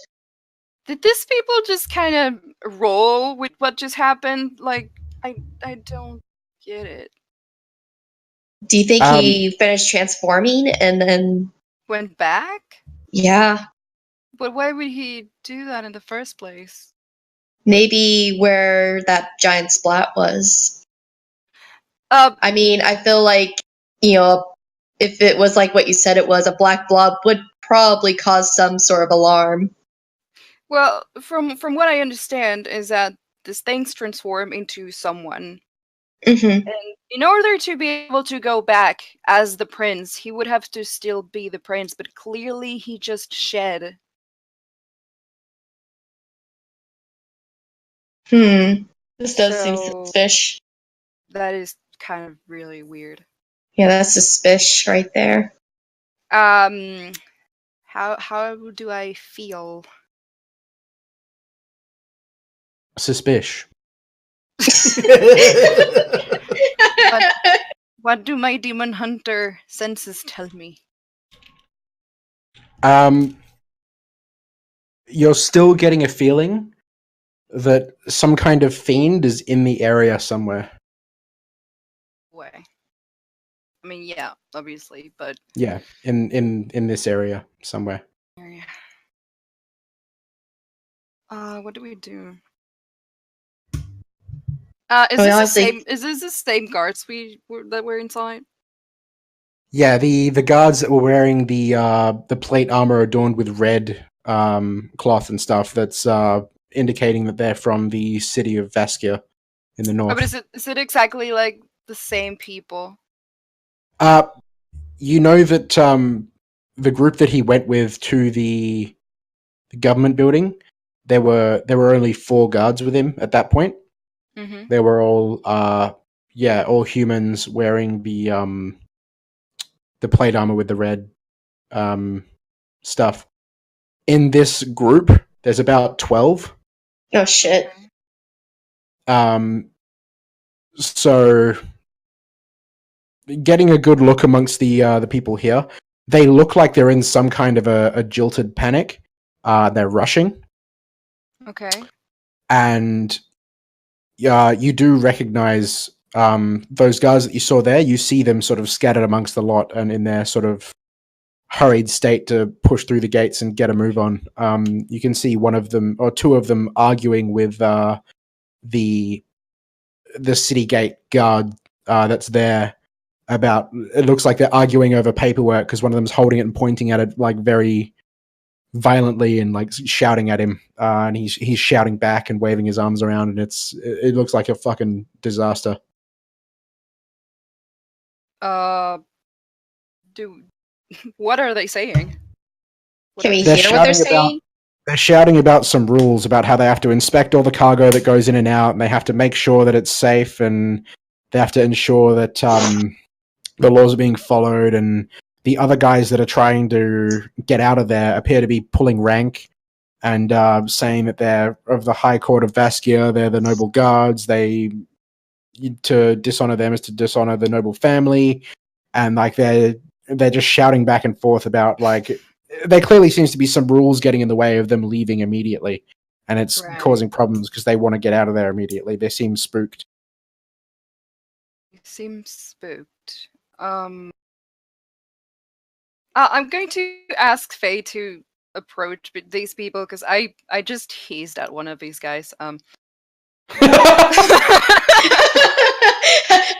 Speaker 4: Did these people just kind of roll with what just happened? Like, I don't get it.
Speaker 3: Do you think
Speaker 1: Um,
Speaker 3: he finished transforming and then
Speaker 4: Went back?
Speaker 3: yeah,
Speaker 4: But why would he do that in the first place?
Speaker 3: maybe where that giant splat was?
Speaker 4: Uh,
Speaker 3: I mean, I feel like, if it was like what you said it was, a black blob would probably cause some sort of alarm.
Speaker 4: well, from what I understand is that these things transform into someone.
Speaker 3: Hmm.
Speaker 4: And in order to be able to go back as the prince, he would have to still be the prince, but clearly he just shed.
Speaker 3: This does seem
Speaker 4: So
Speaker 3: suspicious.
Speaker 4: that is kind of really weird.
Speaker 3: Yeah, that's suspicious right there.
Speaker 4: How do I feel?
Speaker 1: Suspicious.
Speaker 4: What do my demon hunter senses tell me?
Speaker 1: You're still getting a feeling that some kind of fiend is in the area somewhere.
Speaker 4: Way. I mean, yeah, obviously, but
Speaker 1: Yeah, in this area somewhere.
Speaker 4: what do we do?
Speaker 3: I mean, honestly,
Speaker 4: Is this the same guards that were inside?
Speaker 1: Yeah, the guards that were wearing the plate armor adorned with red cloth and stuff. That's indicating that they're from the city of Vaskia in the
Speaker 4: Oh,
Speaker 1: north.
Speaker 4: but is it exactly like the same people?
Speaker 1: You know that the group that he went with to the government building, there were only 4 guards with him at that point.
Speaker 4: Mm-hmm.
Speaker 1: They were all all humans wearing the plate armor with the red stuff. In this group, there's about 12.
Speaker 3: oh shit.
Speaker 1: So getting a good look amongst the people here, they look like they're in some kind of a jilted panic. They're rushing,
Speaker 4: Okay.
Speaker 1: and you do recognize those guys that you saw there. You see them sort of scattered amongst the lot and in their sort of hurried state to push through the gates and get a move on. You can see one of them or 2 of them arguing with the city gate guard that's there. About it looks like they're arguing over paperwork because one of them's holding it and pointing at it like very violently and like shouting at him, and he's shouting back and waving his arms around, and it looks like a fucking disaster.
Speaker 4: What are they saying?
Speaker 3: Can we
Speaker 1: They're
Speaker 3: hear what they're
Speaker 1: shouting about-
Speaker 3: saying?
Speaker 1: They're shouting about some rules about how they have to inspect all the cargo that goes in and out, and they have to make sure that it's safe, and they have to ensure that the laws are being followed, and the other guys that are trying to get out of there appear to be pulling rank and saying that they're of the High Court of Vaskia, they're the noble guards, to dishonor them is to dishonor the noble family, and like they're just shouting back and forth about like there clearly seems to be some rules getting in the way of them leaving immediately, and it's causing problems because they want to get out of there immediately. They seem spooked.
Speaker 4: Seem spooked. I'm going to ask Faye to approach these people because I just hazed at one of these guys.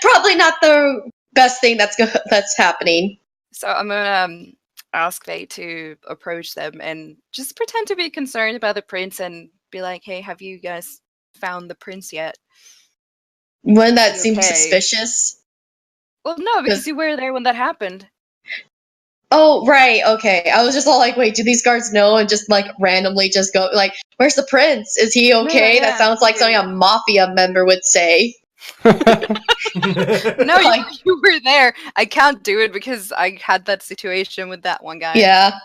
Speaker 3: Probably not the best thing that's happening.
Speaker 4: So I'm gonna ask Faye to approach them and just pretend to be concerned about the prince and be like, "Hey, have you guys found the prince yet?"
Speaker 3: Wouldn't that
Speaker 4: Is he
Speaker 3: seem
Speaker 4: okay?
Speaker 3: suspicious?
Speaker 4: Well, no, because you were there when that happened.
Speaker 3: Oh, right, okay. I was just all like, wait, do these guards know? And just like randomly just go like, where's the prince? Is he okay?
Speaker 4: yeah,
Speaker 3: That sounds like something a mafia member would say.
Speaker 4: No,
Speaker 3: Like-
Speaker 4: you were there. I can't do it because I had that situation with that one guy.
Speaker 3: Yeah.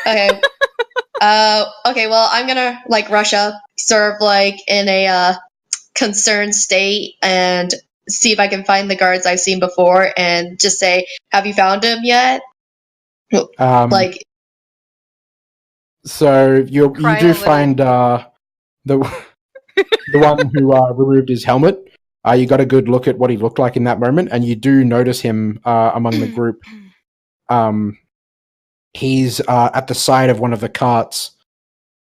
Speaker 3: Okay. Okay, well, I'm gonna like rush up, sort of like in a concerned state, and see if I can find the guards I've seen before, and just say, "Have you found him yet?" Like,
Speaker 1: so you
Speaker 4: Cry
Speaker 1: do
Speaker 4: a little.
Speaker 1: find the one who removed his helmet. You got a good look at what he looked like in that moment, and you do notice him among the group. He's at the side of one of the carts,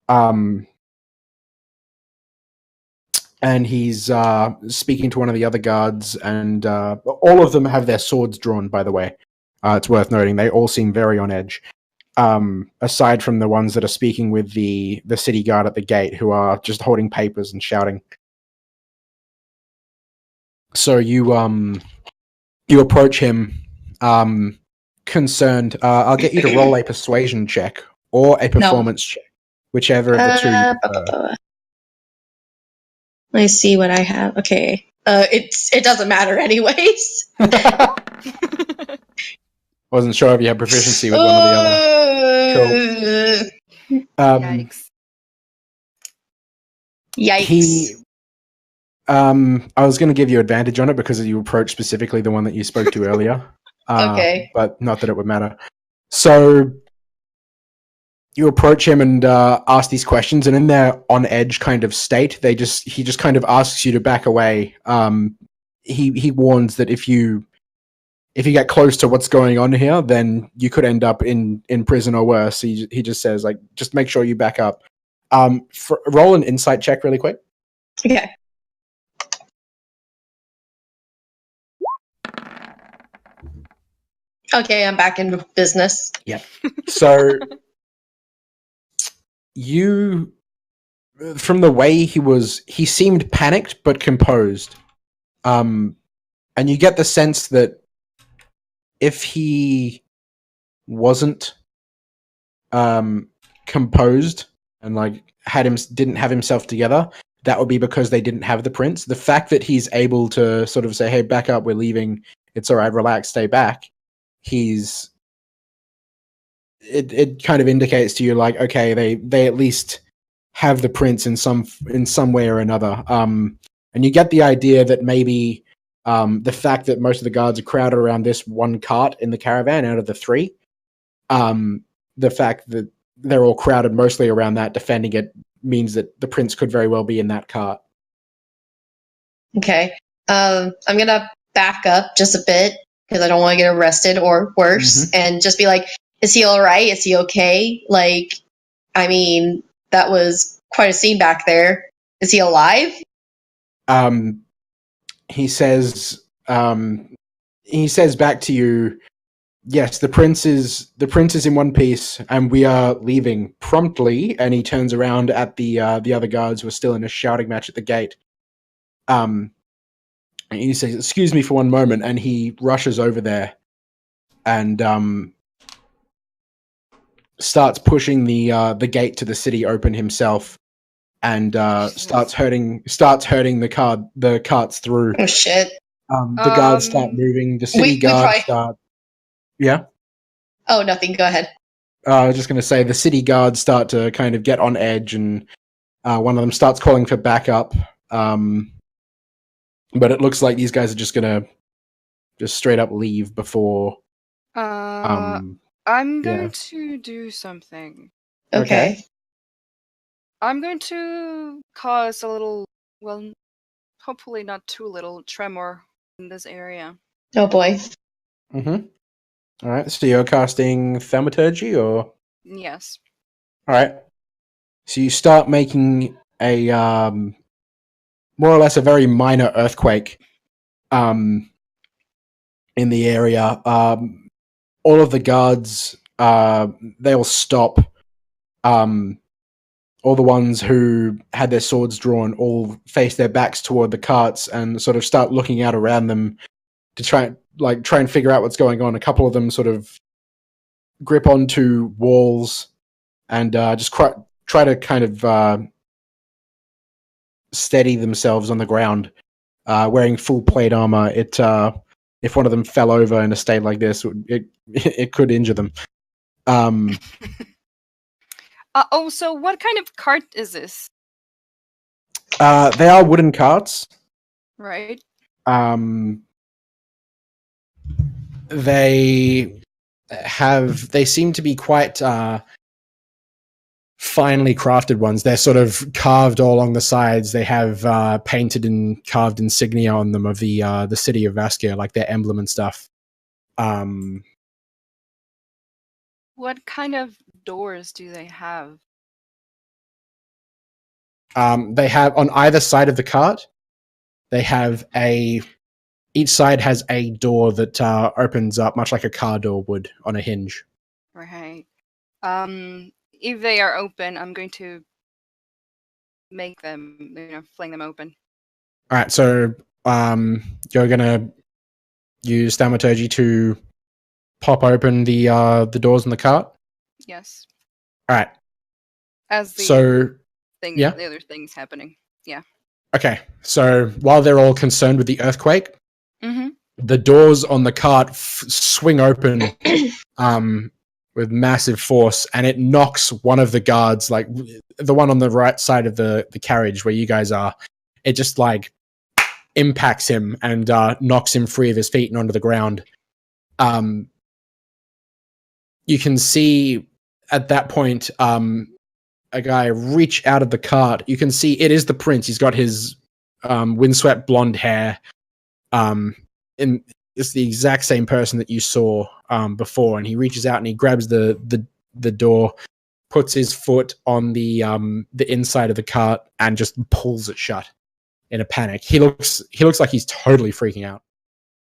Speaker 1: and he's speaking to one of the other guards, and all of them have their swords drawn, by the way. It's worth noting. They all seem very on edge. Aside from the ones that are speaking with the city guard at the gate, who are just holding papers and shouting. So you approach him, concerned. I'll get you to roll a persuasion check or a performance check, whichever of the two you prefer.
Speaker 3: Let me see what I have. Okay. It doesn't matter anyways.
Speaker 1: Wasn't sure if you had proficiency with one or the other. Cool.
Speaker 4: Yikes.
Speaker 3: Yikes.
Speaker 1: I was going to give you advantage on it because you approached specifically the one that you spoke to earlier.
Speaker 3: Okay.
Speaker 1: But not that it would matter. So you approach him and ask these questions, and in their on edge kind of state, he just kind of asks you to back away. He warns that if you get close to what's going on here, then you could end up in prison or worse. He just says, like, just make sure you back up. Roll an insight check really quick.
Speaker 3: Okay. Okay, I'm back in business.
Speaker 1: Yeah. So from the way he seemed panicked but composed. And you get the sense that if he wasn't composed and like didn't have himself together, that would be because they didn't have the prince. The fact that he's able to sort of say, "Hey, back up, we're leaving. It's all right, relax, stay back." It kind of indicates to you like, okay, they at least have the prince in some way or another. And you get the idea that maybe the fact that most of the guards are crowded around this one cart in the caravan out of the three, the fact that they're all crowded mostly around that, defending it, means that the prince could very well be in that cart.
Speaker 3: Okay. I'm gonna back up just a bit because I don't want to get arrested or worse, and just be like, "Is he all right? Is he okay? Like, I mean, that was quite a scene back there. Is he alive?"
Speaker 1: He says back to you, "Yes, the prince is in one piece, and we are leaving promptly." And he turns around at the other guards who are still in a shouting match at the gate. And he says, "Excuse me for one moment," and he rushes over there and starts pushing the gate to the city open himself, and starts hurting the carts through.
Speaker 3: Oh shit!
Speaker 1: The guards start moving. The city guards start. Yeah.
Speaker 3: Oh, nothing. Go ahead.
Speaker 1: I was just going to say the city guards start to kind of get on edge, and one of them starts calling for backup. But it looks like these guys are just going to just straight up leave before.
Speaker 4: I'm going to do something.
Speaker 3: Okay.
Speaker 4: I'm going to cause a little, well, hopefully not too little, tremor in this area.
Speaker 3: Oh boy.
Speaker 1: All right. So you're casting thaumaturgy, or?
Speaker 4: Yes.
Speaker 1: All right. So you start making a more or less a very minor earthquake in the area. All of the guards, they'll stop. All the ones who had their swords drawn all face their backs toward the carts and sort of start looking out around them to try and figure out what's going on. A couple of them sort of grip onto walls and just try to kind of steady themselves on the ground, wearing full plate armor. If one of them fell over in a state like this, it could injure them.
Speaker 4: So what kind of cart is this?
Speaker 1: They are wooden carts.
Speaker 4: Right.
Speaker 1: They seem to be quite finely crafted ones. They're sort of carved all along the sides. They have painted and carved insignia on them of the city of Vaskia, like their emblem and stuff.
Speaker 4: What kind of doors do they have?
Speaker 1: They have on either side of the cart. They have each side has a door that opens up, much like a car door would on a hinge.
Speaker 4: Right. If they are open, I'm going to make them, fling them open.
Speaker 1: All right, so you're gonna use thaumaturgy to pop open the doors in the cart.
Speaker 4: Yes.
Speaker 1: All right.
Speaker 4: As the
Speaker 1: the
Speaker 4: other thing's happening. Yeah.
Speaker 1: Okay, so while they're all concerned with the earthquake,
Speaker 4: Mm-hmm.
Speaker 1: the doors on the cart swing open with massive force, and it knocks one of the guards, like the one on the right side of the carriage where you guys are. It just like impacts him and knocks him free of his feet and onto the ground. You can see at that point a guy reach out of the cart. You can see it is the prince. He's got his windswept blonde hair. And it's the exact same person that you saw before. And he reaches out and he grabs the door, puts his foot on the inside of the cart, and just pulls it shut in a panic. He looks like he's totally freaking out.